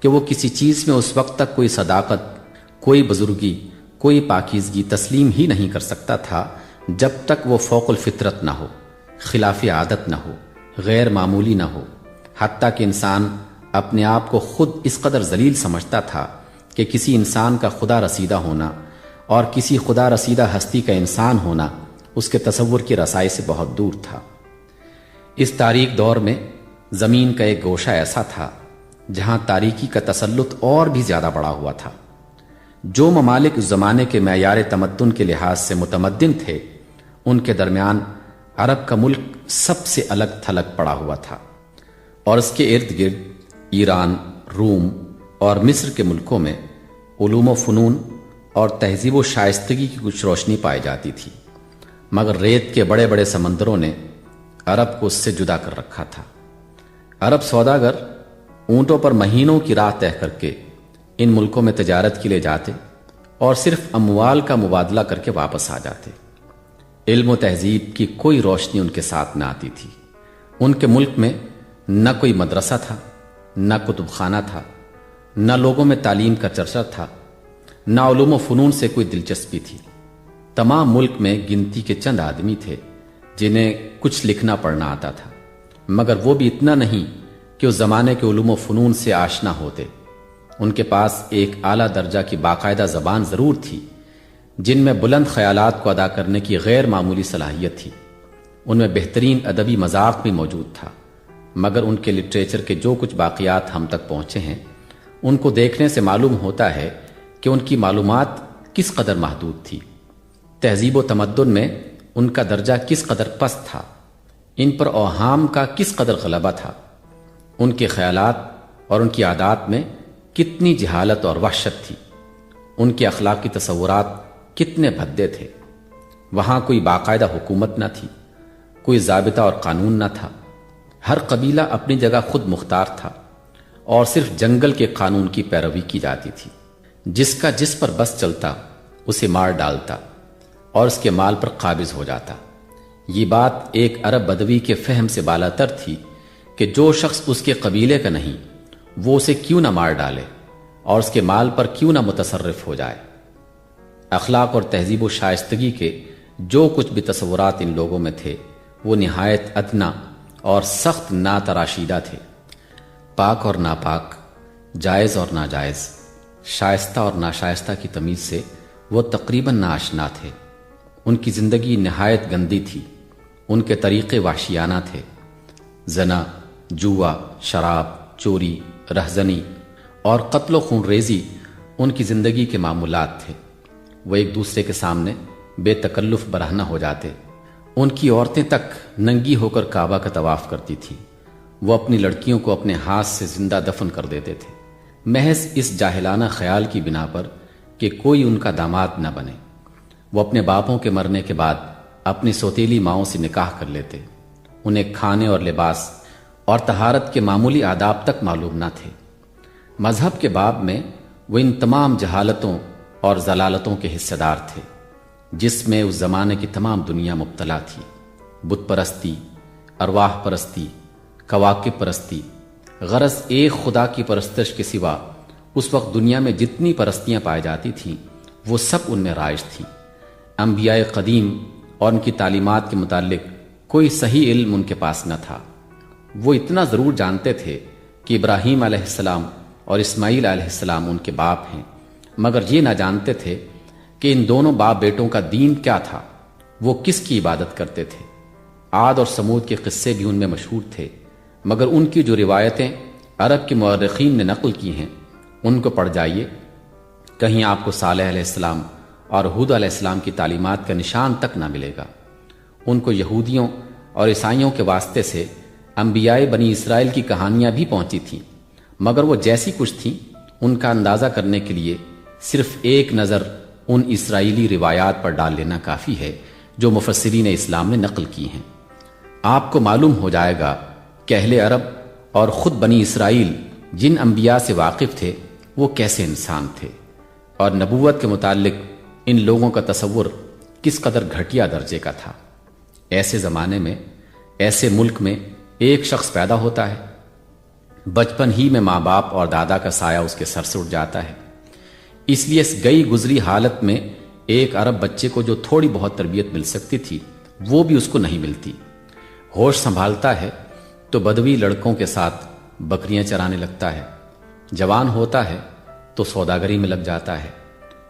کہ وہ کسی چیز میں اس وقت تک کوئی صداقت، کوئی بزرگی، کوئی پاکیزگی تسلیم ہی نہیں کر سکتا تھا جب تک وہ فوق الفطرت نہ ہو، خلاف عادت نہ ہو، غیر معمولی نہ ہو۔ حتیٰ کہ انسان اپنے آپ کو خود اس قدر ذلیل سمجھتا تھا کہ کسی انسان کا خدا رسیدہ ہونا اور کسی خدا رسیدہ ہستی کا انسان ہونا اس کے تصور کی رسائی سے بہت دور تھا۔ اس تاریک دور میں زمین کا ایک گوشہ ایسا تھا جہاں تاریکی کا تسلط اور بھی زیادہ بڑا ہوا تھا۔ جو ممالک اس زمانے کے معیار تمدن کے لحاظ سے متمدن تھے ان کے درمیان عرب کا ملک سب سے الگ تھلگ پڑا ہوا تھا، اور اس کے ارد گرد ایران، روم اور مصر کے ملکوں میں علوم و فنون اور تہذیب و شائستگی کی کچھ روشنی پائی جاتی تھی، مگر ریت کے بڑے بڑے سمندروں نے عرب کو اس سے جدا کر رکھا تھا۔ عرب سوداگر اونٹوں پر مہینوں کی راہ طے کر کے ان ملکوں میں تجارت کے لیے جاتے اور صرف اموال کا مبادلہ کر کے واپس آ جاتے۔ علم و تہذیب کی کوئی روشنی ان کے ساتھ نہ آتی تھی۔ ان کے ملک میں نہ کوئی مدرسہ تھا، نہ کتب خانہ تھا، نہ لوگوں میں تعلیم کا چرچا تھا، نہ علوم و فنون سے کوئی دلچسپی تھی۔ تمام ملک میں گنتی کے چند آدمی تھے جنہیں کچھ لکھنا پڑھنا آتا تھا، مگر وہ بھی اتنا نہیں کہ اس زمانے کے علوم و فنون سے آشنا ہوتے۔ ان کے پاس ایک اعلیٰ درجہ کی باقاعدہ زبان ضرور تھی جن میں بلند خیالات کو ادا کرنے کی غیر معمولی صلاحیت تھی۔ ان میں بہترین ادبی مذاق بھی موجود تھا، مگر ان کے لٹریچر کے جو کچھ باقیات ہم تک پہنچے ہیں ان کو دیکھنے سے معلوم ہوتا ہے کہ ان کی معلومات کس قدر محدود تھی، تہذیب و تمدن میں ان کا درجہ کس قدر پست تھا، ان پر اوہام کا کس قدر غلبہ تھا، ان کے خیالات اور ان کی عادات میں کتنی جہالت اور وحشت تھی، ان کے اخلاقی تصورات کتنے بھدے تھے۔ وہاں کوئی باقاعدہ حکومت نہ تھی، کوئی ضابطہ اور قانون نہ تھا، ہر قبیلہ اپنی جگہ خود مختار تھا اور صرف جنگل کے قانون کی پیروی کی جاتی تھی۔ جس کا جس پر بس چلتا اسے مار ڈالتا اور اس کے مال پر قابض ہو جاتا۔ یہ بات ایک عرب بدوی کے فہم سے بالاتر تھی کہ جو شخص اس کے قبیلے کا نہیں وہ اسے کیوں نہ مار ڈالے اور اس کے مال پر کیوں نہ متصرف ہو جائے۔ اخلاق اور تہذیب و شائستگی کے جو کچھ بھی تصورات ان لوگوں میں تھے وہ نہایت ادنا اور سخت ناتراشیدہ تھے۔ پاک اور ناپاک، جائز اور ناجائز، شائستہ اور ناشائستہ کی تمیز سے وہ تقریباً ناآشنا تھے۔ ان کی زندگی نہایت گندی تھی، ان کے طریقے وحشیانہ تھے۔ زنا، جوا، شراب، چوری، رہزنی اور قتل و خون ریزی ان کی زندگی کے معمولات تھے۔ وہ ایک دوسرے کے سامنے بے تکلف برہنہ ہو جاتے۔ ان کی عورتیں تک ننگی ہو کر کعبہ کا طواف کرتی تھیں۔ وہ اپنی لڑکیوں کو اپنے ہاتھ سے زندہ دفن کر دیتے تھے، محض اس جاہلانہ خیال کی بنا پر کہ کوئی ان کا داماد نہ بنے۔ وہ اپنے باپوں کے مرنے کے بعد اپنی سوتیلی ماؤں سے نکاح کر لیتے۔ انہیں کھانے اور لباس اور طہارت کے معمولی آداب تک معلوم نہ تھے۔ مذہب کے باب میں وہ ان تمام جہالتوں اور ضلالتوں کے حصے دار تھے جس میں اس زمانے کی تمام دنیا مبتلا تھی۔ بت پرستی، ارواح پرستی، کواکب پرستی، غرض ایک خدا کی پرستش کے سوا اس وقت دنیا میں جتنی پرستیاں پائی جاتی تھیں وہ سب ان میں رائج تھیں۔ انبیاء قدیم اور ان کی تعلیمات کے متعلق کوئی صحیح علم ان کے پاس نہ تھا۔ وہ اتنا ضرور جانتے تھے کہ ابراہیم علیہ السلام اور اسماعیل علیہ السلام ان کے باپ ہیں، مگر یہ نہ جانتے تھے کہ ان دونوں باپ بیٹوں کا دین کیا تھا، وہ کس کی عبادت کرتے تھے۔ عاد اور سمود کے قصے بھی ان میں مشہور تھے، مگر ان کی جو روایتیں عرب کے مورخین نے نقل کی ہیں ان کو پڑھ جائیے، کہیں آپ کو صالح علیہ السلام اور ہود علیہ السلام کی تعلیمات کا نشان تک نہ ملے گا۔ ان کو یہودیوں اور عیسائیوں کے واسطے سے انبیاء بنی اسرائیل کی کہانیاں بھی پہنچی تھیں، مگر وہ جیسی کچھ تھیں ان کا اندازہ کرنے کے لیے صرف ایک نظر ان اسرائیلی روایات پر ڈال لینا کافی ہے جو مفسرین اسلام نے نقل کی ہیں۔ آپ کو معلوم ہو جائے گا کہ اہل عرب اور خود بنی اسرائیل جن انبیاء سے واقف تھے وہ کیسے انسان تھے، اور نبوت کے متعلق ان لوگوں کا تصور کس قدر گھٹیا درجے کا تھا۔ ایسے زمانے میں، ایسے ملک میں ایک شخص پیدا ہوتا ہے، بچپن ہی میں ماں باپ اور دادا کا سایہ اس کے سر سے اٹھ جاتا ہے، اس لیے اس گئی گزری حالت میں ایک عرب بچے کو جو تھوڑی بہت تربیت مل سکتی تھی وہ بھی اس کو نہیں ملتی۔ ہوش سنبھالتا ہے تو بدوی لڑکوں کے ساتھ بکریاں چرانے لگتا ہے، جوان ہوتا ہے تو سوداگری میں لگ جاتا ہے،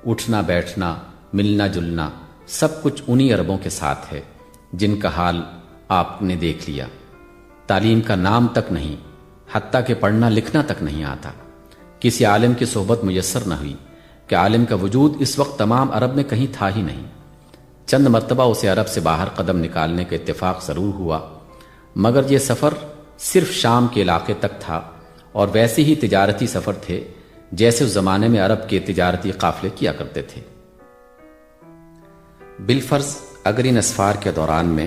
اٹھنا بیٹھنا ملنا جلنا سب کچھ انہی عربوں کے ساتھ ہے جن کا حال آپ نے دیکھ لیا۔ تعلیم کا نام تک نہیں، حتیٰ کہ پڑھنا لکھنا تک نہیں آتا۔ کسی عالم کی صحبت میسر نہ ہوئی کہ عالم کا وجود اس وقت تمام عرب میں کہیں تھا ہی نہیں۔ چند مرتبہ اسے عرب سے باہر قدم نکالنے کا اتفاق ضرور ہوا، مگر یہ سفر صرف شام کے علاقے تک تھا، اور ویسے ہی تجارتی سفر تھے جیسے اس زمانے میں عرب کے تجارتی قافلے کیا کرتے تھے۔ بالفرض اگر ان اسفار کے دوران میں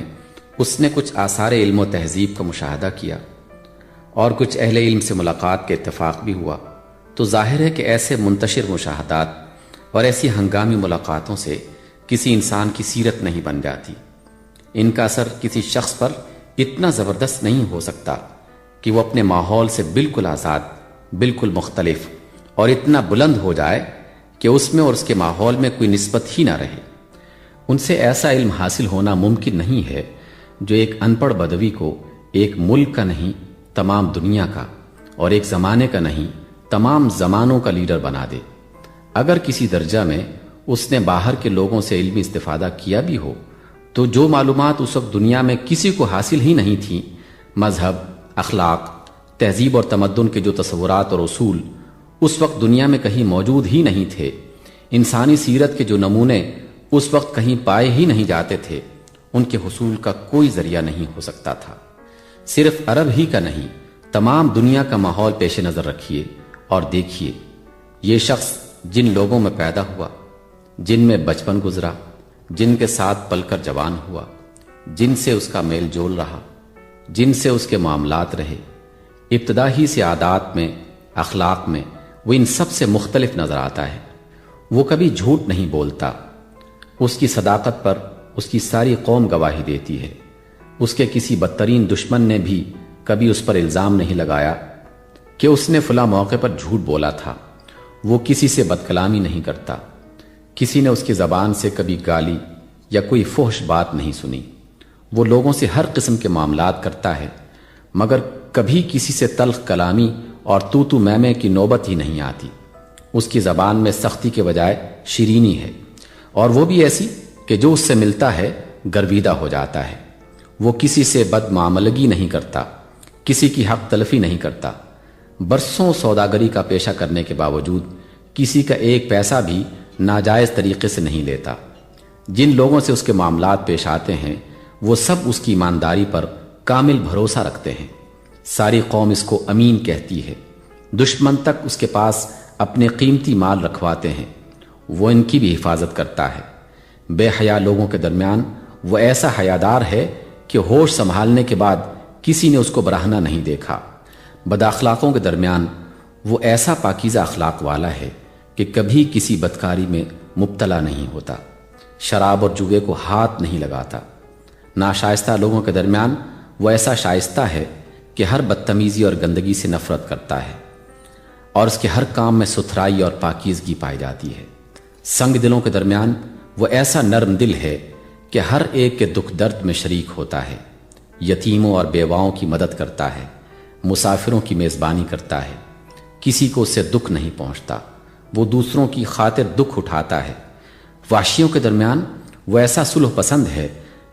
اس نے کچھ آثار علم و تہذیب کا مشاہدہ کیا اور کچھ اہل علم سے ملاقات کے اتفاق بھی ہوا، تو ظاہر ہے کہ ایسے منتشر مشاہدات اور ایسی ہنگامی ملاقاتوں سے کسی انسان کی سیرت نہیں بن جاتی۔ ان کا اثر کسی شخص پر اتنا زبردست نہیں ہو سکتا کہ وہ اپنے ماحول سے بالکل آزاد، بالکل مختلف اور اتنا بلند ہو جائے کہ اس میں اور اس کے ماحول میں کوئی نسبت ہی نہ رہے۔ ان سے ایسا علم حاصل ہونا ممکن نہیں ہے جو ایک ان پڑھ بدوی کو ایک ملک کا نہیں تمام دنیا کا، اور ایک زمانے کا نہیں تمام زمانوں کا لیڈر بنا دے۔ اگر کسی درجہ میں اس نے باہر کے لوگوں سے علمی استفادہ کیا بھی ہو تو جو معلومات اس وقت دنیا میں کسی کو حاصل ہی نہیں تھیں، مذہب، اخلاق، تہذیب اور تمدن کے جو تصورات اور اصول اس وقت دنیا میں کہیں موجود ہی نہیں تھے، انسانی سیرت کے جو نمونے اس وقت کہیں پائے ہی نہیں جاتے تھے، ان کے حصول کا کوئی ذریعہ نہیں ہو سکتا تھا۔ صرف عرب ہی کا نہیں، تمام دنیا کا ماحول پیش نظر رکھیے اور دیکھیے، یہ شخص جن لوگوں میں پیدا ہوا، جن میں بچپن گزرا، جن کے ساتھ پل کر جوان ہوا، جن سے اس کا میل جول رہا، جن سے اس کے معاملات رہے، ابتدا ہی سے عادات میں، اخلاق میں وہ ان سب سے مختلف نظر آتا ہے۔ وہ کبھی جھوٹ نہیں بولتا، اس کی صداقت پر اس کی ساری قوم گواہی دیتی ہے۔ اس کے کسی بدترین دشمن نے بھی کبھی اس پر الزام نہیں لگایا کہ اس نے فلاں موقع پر جھوٹ بولا تھا۔ وہ کسی سے بد کلامی نہیں کرتا، کسی نے اس کی زبان سے کبھی گالی یا کوئی فحش بات نہیں سنی۔ وہ لوگوں سے ہر قسم کے معاملات کرتا ہے، مگر کبھی کسی سے تلخ کلامی اور تو میں کی نوبت ہی نہیں آتی۔ اس کی زبان میں سختی کے بجائے شیرینی ہے، اور وہ بھی ایسی کہ جو اس سے ملتا ہے گرویدہ ہو جاتا ہے۔ وہ کسی سے بد معاملگی نہیں کرتا، کسی کی حق تلفی نہیں کرتا، برسوں سوداگری کا پیشہ کرنے کے باوجود کسی کا ایک پیسہ بھی ناجائز طریقے سے نہیں لیتا۔ جن لوگوں سے اس کے معاملات پیش آتے ہیں وہ سب اس کی ایمانداری پر کامل بھروسہ رکھتے ہیں۔ ساری قوم اس کو امین کہتی ہے۔ دشمن تک اس کے پاس اپنے قیمتی مال رکھواتے ہیں، وہ ان کی بھی حفاظت کرتا ہے۔ بے حیا لوگوں کے درمیان وہ ایسا حیادار ہے کہ ہوش سنبھالنے کے بعد کسی نے اس کو برہنہ نہیں دیکھا۔ بد اخلاقوں کے درمیان وہ ایسا پاکیزہ اخلاق والا ہے کہ کبھی کسی بدکاری میں مبتلا نہیں ہوتا، شراب اور جوئے کو ہاتھ نہیں لگاتا۔ ناشائستہ لوگوں کے درمیان وہ ایسا شائستہ ہے کہ ہر بدتمیزی اور گندگی سے نفرت کرتا ہے، اور اس کے ہر کام میں ستھرائی اور پاکیزگی پائی جاتی ہے۔ سنگ دلوں کے درمیان وہ ایسا نرم دل ہے کہ ہر ایک کے دکھ درد میں شریک ہوتا ہے، یتیموں اور بیواؤں کی مدد کرتا ہے، مسافروں کی میزبانی کرتا ہے، کسی کو اس سے دکھ نہیں پہنچتا، وہ دوسروں کی خاطر دکھ اٹھاتا ہے۔ وحشیوں کے درمیان وہ ایسا صلح پسند ہے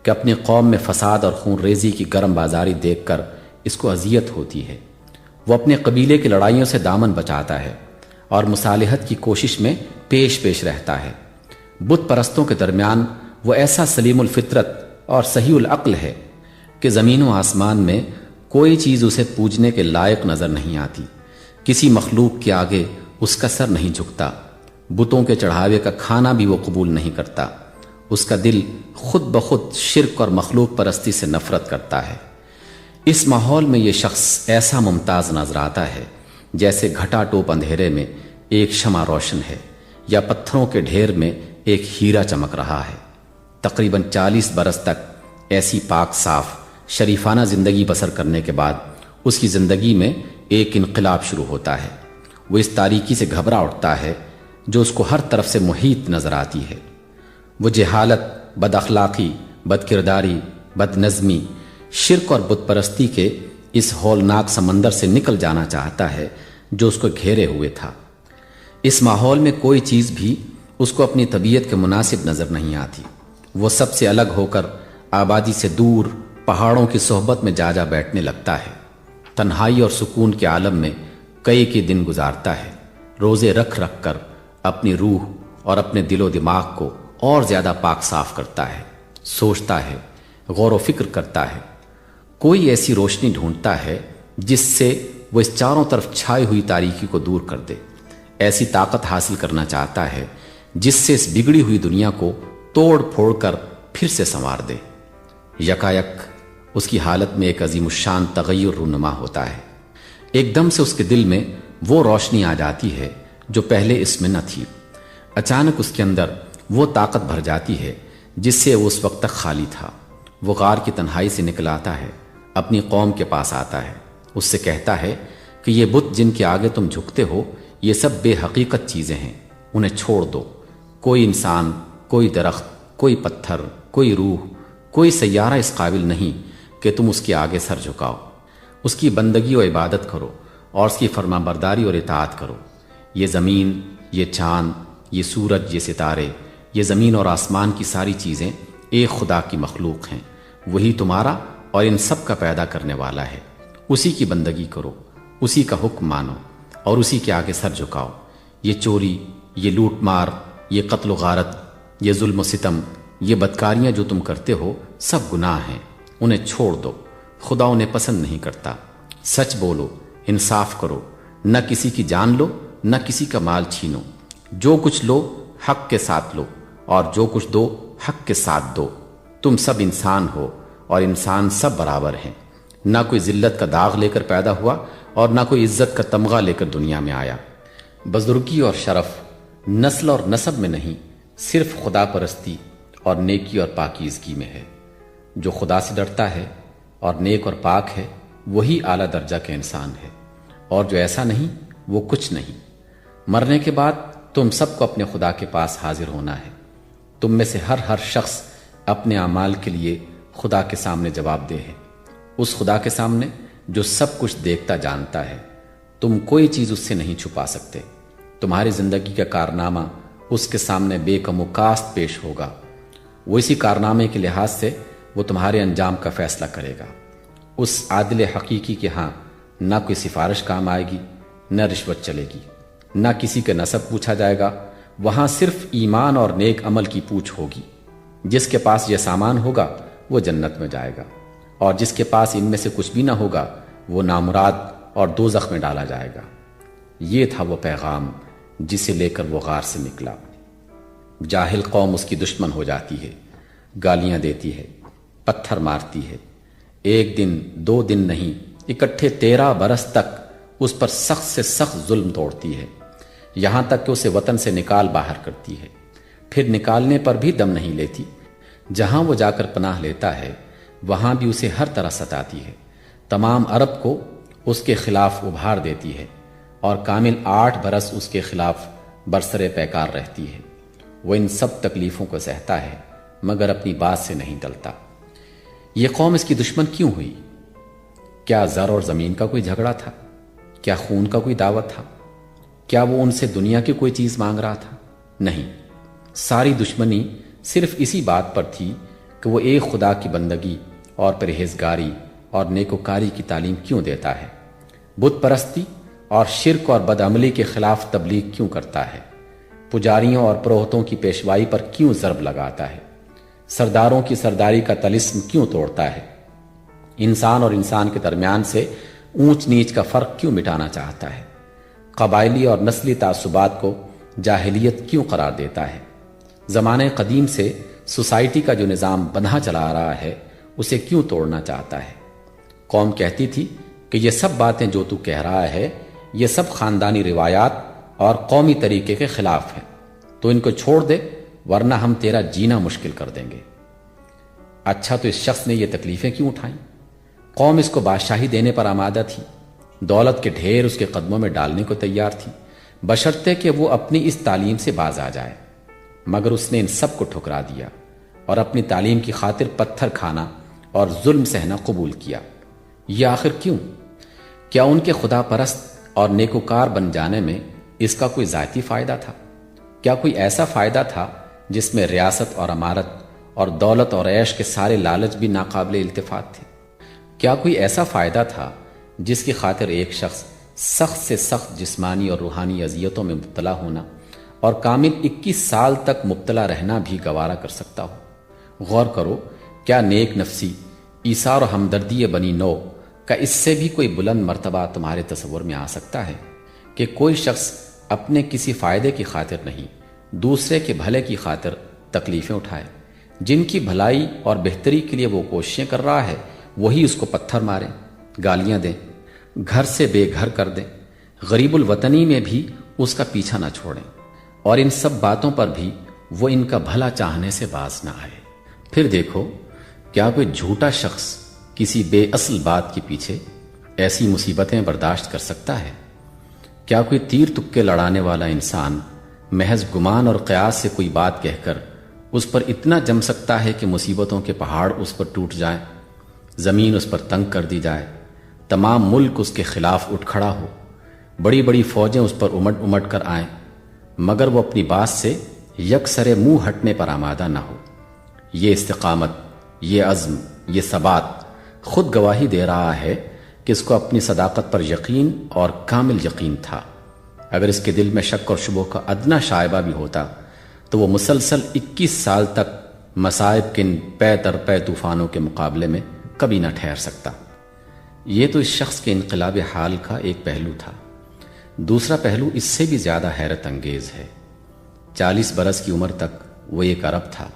کہ اپنی قوم میں فساد اور خون ریزی کی گرم بازاری دیکھ کر اس کو اذیت ہوتی ہے۔ وہ اپنے قبیلے کی لڑائیوں سے دامن بچاتا ہے اور مصالحت کی کوشش میں پیش رہتا ہے۔ بت پرستوں کے درمیان وہ ایسا سلیم الفطرت اور صحیح العقل ہے کہ زمین و آسمان میں کوئی چیز اسے پوجنے کے لائق نظر نہیں آتی، کسی مخلوق کے آگے اس کا سر نہیں جھکتا، بتوں کے چڑھاوے کا کھانا بھی وہ قبول نہیں کرتا، اس کا دل خود بخود شرک اور مخلوق پرستی سے نفرت کرتا ہے۔ اس ماحول میں یہ شخص ایسا ممتاز نظر آتا ہے جیسے گھٹا ٹوپ اندھیرے میں ایک شمع روشن ہے یا پتھروں کے ڈھیر میں ایک ہیرا چمک رہا ہے۔ تقریباً 40 برس تک ایسی پاک صاف شریفانہ زندگی بسر کرنے کے بعد اس کی زندگی میں ایک انقلاب شروع ہوتا ہے۔ وہ اس تاریکی سے گھبرا اٹھتا ہے جو اس کو ہر طرف سے محیط نظر آتی ہے۔ وہ جہالت، بد اخلاقی، بد کرداری، بد نظمی، شرک اور بت پرستی کے اس ہولناک سمندر سے نکل جانا چاہتا ہے جو اس کو گھیرے ہوئے تھا۔ اس ماحول میں کوئی چیز بھی اس کو اپنی طبیعت کے مناسب نظر نہیں آتی۔ وہ سب سے الگ ہو کر آبادی سے دور پہاڑوں کی صحبت میں جا بیٹھنے لگتا ہے، تنہائی اور سکون کے عالم میں کئی دن گزارتا ہے، روزے رکھ کر اپنی روح اور اپنے دل و دماغ کو اور زیادہ پاک صاف کرتا ہے، سوچتا ہے، غور و فکر کرتا ہے، کوئی ایسی روشنی ڈھونڈتا ہے جس سے وہ اس چاروں طرف چھائی ہوئی تاریکی کو دور کر دے، ایسی طاقت حاصل کرنا چاہتا ہے جس سے اس بگڑی ہوئی دنیا کو توڑ پھوڑ کر پھر سے سنوار دے۔ یکایک اس کی حالت میں ایک عظیم الشان تغیر رونما ہوتا ہے، ایک دم سے اس کے دل میں وہ روشنی آ جاتی ہے جو پہلے اس میں نہ تھی، اچانک اس کے اندر وہ طاقت بھر جاتی ہے جس سے وہ اس وقت تک خالی تھا۔ وہ غار کی تنہائی سے نکل آتا ہے، اپنی قوم کے پاس آتا ہے، اس سے کہتا ہے کہ یہ بت جن کے آگے تم جھکتے ہو یہ سب بے حقیقت چیزیں ہیں، انہیں چھوڑ دو۔ کوئی انسان، کوئی درخت، کوئی پتھر، کوئی روح، کوئی سیارہ اس قابل نہیں کہ تم اس کے آگے سر جھکاؤ، اس کی بندگی و عبادت کرو اور اس کی فرما برداری اور اطاعت کرو۔ یہ زمین، یہ چاند، یہ سورج، یہ ستارے، یہ زمین اور آسمان کی ساری چیزیں ایک خدا کی مخلوق ہیں، وہی تمہارا اور ان سب کا پیدا کرنے والا ہے، اسی کی بندگی کرو، اسی کا حکم مانو اور اسی کے آگے سر جھکاؤ۔ یہ چوری، یہ لوٹ مار، یہ قتل و غارت، یہ ظلم و ستم، یہ بدکاریاں جو تم کرتے ہو سب گناہ ہیں، انہیں چھوڑ دو، خدا انہیں پسند نہیں کرتا۔ سچ بولو، انصاف کرو، نہ کسی کی جان لو، نہ کسی کا مال چھینو، جو کچھ لو حق کے ساتھ لو اور جو کچھ دو حق کے ساتھ دو۔ تم سب انسان ہو اور انسان سب برابر ہیں، نہ کوئی ذلت کا داغ لے کر پیدا ہوا اور نہ کوئی عزت کا تمغہ لے کر دنیا میں آیا۔ بزرگی اور شرف نسل اور نسب میں نہیں، صرف خدا پرستی اور نیکی اور پاکیزگی میں ہے۔ جو خدا سے ڈرتا ہے اور نیک اور پاک ہے وہی اعلیٰ درجہ کا انسان ہے، اور جو ایسا نہیں وہ کچھ نہیں۔ مرنے کے بعد تم سب کو اپنے خدا کے پاس حاضر ہونا ہے۔ تم میں سے ہر شخص اپنے اعمال کے لیے خدا کے سامنے جواب دہ ہے، اس خدا کے سامنے جو سب کچھ دیکھتا جانتا ہے۔ تم کوئی چیز اس سے نہیں چھپا سکتے۔ تمہاری زندگی کا کارنامہ اس کے سامنے بے کم و کاست پیش ہوگا، وہ اسی کارنامے کے لحاظ سے وہ تمہارے انجام کا فیصلہ کرے گا۔ اس عادل حقیقی کے ہاں نہ کوئی سفارش کام آئے گی، نہ رشوت چلے گی، نہ کسی کا نسب پوچھا جائے گا، وہاں صرف ایمان اور نیک عمل کی پوچھ ہوگی۔ جس کے پاس یہ سامان ہوگا وہ جنت میں جائے گا، اور جس کے پاس ان میں سے کچھ بھی نہ ہوگا وہ نامراد اور دوزخ میں ڈالا جائے گا۔ یہ تھا وہ پیغام جسے لے کر وہ غار سے نکلا۔ جاہل قوم اس کی دشمن ہو جاتی ہے، گالیاں دیتی ہے، پتھر مارتی ہے، ایک دن 2 دن نہیں، اکٹھے 13 برس تک اس پر سخت سے سخت ظلم توڑتی ہے، یہاں تک کہ اسے وطن سے نکال باہر کرتی ہے۔ پھر نکالنے پر بھی دم نہیں لیتی، جہاں وہ جا کر پناہ لیتا ہے وہاں بھی اسے ہر طرح ستاتی ہے، تمام عرب کو اس کے خلاف ابھار دیتی ہے، اور کامل 8 برس اس کے خلاف برسر پیکار رہتی ہے۔ وہ ان سب تکلیفوں کو سہتا ہے مگر اپنی بات سے نہیں ٹلتا۔ یہ قوم اس کی دشمن کیوں ہوئی؟ کیا زر اور زمین کا کوئی جھگڑا تھا؟ کیا خون کا کوئی دعوت تھا؟ کیا وہ ان سے دنیا کی کوئی چیز مانگ رہا تھا؟ نہیں، ساری دشمنی صرف اسی بات پر تھی کہ وہ ایک خدا کی بندگی اور پرہیزگاری اور نیکوکاری کی تعلیم کیوں دیتا ہے، بت پرستی اور شرک اور بدعملی کے خلاف تبلیغ کیوں کرتا ہے، پجاریوں اور پروہتوں کی پیشوائی پر کیوں ضرب لگاتا ہے، سرداروں کی سرداری کا طلسم کیوں توڑتا ہے، انسان اور انسان کے درمیان سے اونچ نیچ کا فرق کیوں مٹانا چاہتا ہے، قبائلی اور نسلی تعصبات کو جاہلیت کیوں قرار دیتا ہے، زمانے قدیم سے سوسائٹی کا جو نظام بندھا چلا آ رہا ہے اسے کیوں توڑنا چاہتا ہے۔ قوم کہتی تھی کہ یہ سب باتیں جو تو کہہ رہا ہے یہ سب خاندانی روایات اور قومی طریقے کے خلاف ہیں، تو ان کو چھوڑ دے ورنہ ہم تیرا جینا مشکل کر دیں گے۔ اچھا، تو اس شخص نے یہ تکلیفیں کیوں اٹھائیں؟ قوم اس کو بادشاہی دینے پر آمادہ تھی، دولت کے ڈھیر اس کے قدموں میں ڈالنے کو تیار تھی، بشرطے کہ وہ اپنی اس تعلیم سے باز آ جائے، مگر اس نے ان سب کو ٹھکرا دیا اور اپنی تعلیم کی خاطر پتھر کھانا اور ظلم سہنا قبول کیا۔ یہ آخر کیوں؟ کیا ان کے خدا پرست اور نیکوکار بن جانے میں اس کا کوئی ذاتی فائدہ تھا؟ کیا کوئی ایسا فائدہ تھا جس میں ریاست اور امارت اور دولت اور عیش کے سارے لالچ بھی ناقابل التفات تھے؟ کیا کوئی ایسا فائدہ تھا جس کی خاطر ایک شخص سخت سے سخت جسمانی اور روحانی اذیتوں میں مبتلا ہونا اور کامل 21 سال تک مبتلا رہنا بھی گوارا کر سکتا ہو؟ غور کرو، کیا نیک نفسی، ایثار و ہمدردی بنی نو کا اس سے بھی کوئی بلند مرتبہ تمہارے تصور میں آ سکتا ہے کہ کوئی شخص اپنے کسی فائدے کی خاطر نہیں، دوسرے کے بھلے کی خاطر تکلیفیں اٹھائے؟ جن کی بھلائی اور بہتری کے لیے وہ کوششیں کر رہا ہے وہی اس کو پتھر ماریں، گالیاں دیں، گھر سے بے گھر کر دیں، غریب الوطنی میں بھی اس کا پیچھا نہ چھوڑیں، اور ان سب باتوں پر بھی وہ ان کا بھلا چاہنے سے باز نہ آئے۔ پھر دیکھو، کیا کوئی جھوٹا شخص کسی بے اصل بات کے پیچھے ایسی مصیبتیں برداشت کر سکتا ہے؟ کیا کوئی تیر تکے لڑانے والا انسان محض گمان اور قیاس سے کوئی بات کہہ کر اس پر اتنا جم سکتا ہے کہ مصیبتوں کے پہاڑ اس پر ٹوٹ جائیں، زمین اس پر تنگ کر دی جائے، تمام ملک اس کے خلاف اٹھ کھڑا ہو، بڑی بڑی فوجیں اس پر امٹ امٹ کر آئیں، مگر وہ اپنی بات سے یکسر منہ ہٹنے پر آمادہ نہ ہو؟ یہ استقامت، یہ عزم، یہ ثبات خود گواہی دے رہا ہے کہ اس کو اپنی صداقت پر یقین اور کامل یقین تھا۔ اگر اس کے دل میں شک اور شبہ کا ادنا شائبہ بھی ہوتا تو وہ مسلسل 21 سال تک مصائب کے پے در پے طوفانوں کے مقابلے میں کبھی نہ ٹھہر سکتا۔ یہ تو اس شخص کے انقلاب حال کا ایک پہلو تھا۔ دوسرا پہلو اس سے بھی زیادہ حیرت انگیز ہے۔ 40 برس کی عمر تک وہ ایک عرب تھا،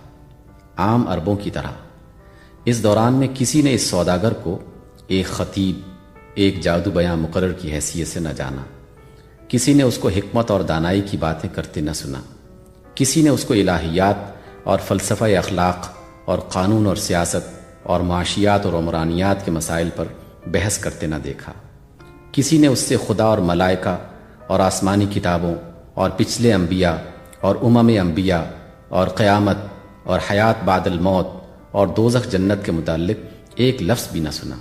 عام عربوں کی طرح۔ اس دوران میں کسی نے اس سوداگر کو ایک خطیب، ایک جادو بیاں مقرر کی حیثیت سے نہ جانا، کسی نے اس کو حکمت اور دانائی کی باتیں کرتے نہ سنا، کسی نے اس کو الہیات اور فلسفہ اخلاق اور قانون اور سیاست اور معاشیات اور عمرانیات کے مسائل پر بحث کرتے نہ دیکھا، کسی نے اس سے خدا اور ملائکہ اور آسمانی کتابوں اور پچھلے انبیاء اور انبیاء اور قیامت اور حیات بعد الموت اور دوزخ جنت کے متعلق ایک لفظ بھی نہ سنا۔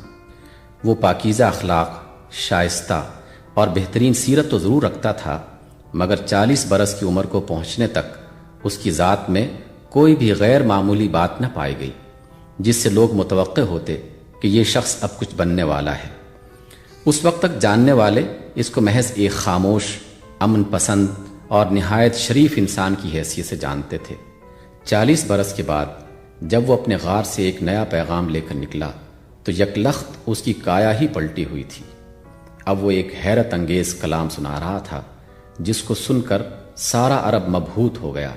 وہ پاکیزہ اخلاق، شائستہ اور بہترین سیرت تو ضرور رکھتا تھا، مگر 40 برس کی عمر کو پہنچنے تک اس کی ذات میں کوئی بھی غیر معمولی بات نہ پائی گئی جس سے لوگ متوقع ہوتے کہ یہ شخص اب کچھ بننے والا ہے۔ اس وقت تک جاننے والے اس کو محض ایک خاموش، امن پسند اور نہایت شریف انسان کی حیثیت سے جانتے تھے۔ 40 برس کے بعد جب وہ اپنے غار سے ایک نیا پیغام لے کر نکلا تو یکلخت اس کی کایا ہی پلٹی ہوئی تھی۔ اب وہ ایک حیرت انگیز کلام سنا رہا تھا جس کو سن کر سارا عرب مبہوت ہو گیا۔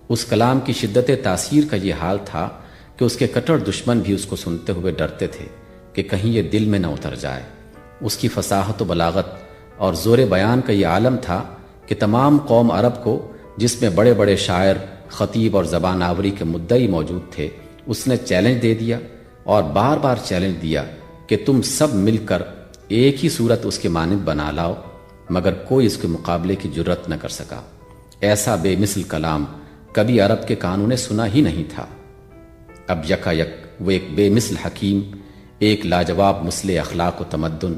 اس کلام کی شدت تاثیر کا یہ حال تھا کہ اس کے کٹر دشمن بھی اس کو سنتے ہوئے ڈرتے تھے کہ کہیں یہ دل میں نہ اتر جائے۔ اس کی فصاحت و بلاغت اور زور بیان کا یہ عالم تھا کہ تمام قوم عرب کو، جس میں بڑے بڑے شاعر، خطیب اور زبان آوری کے مدعی موجود تھے، اس نے چیلنج دے دیا اور بار بار چیلنج دیا کہ تم سب مل کر ایک ہی صورت اس کے مانند بنا لاؤ، مگر کوئی اس کے مقابلے کی جرت نہ کر سکا۔ ایسا بے مثل کلام کبھی عرب کے کانوں نے سنا ہی نہیں تھا۔ اب یکا یک وہ ایک بے مثل حکیم، ایک لاجواب مسلح اخلاق و تمدن،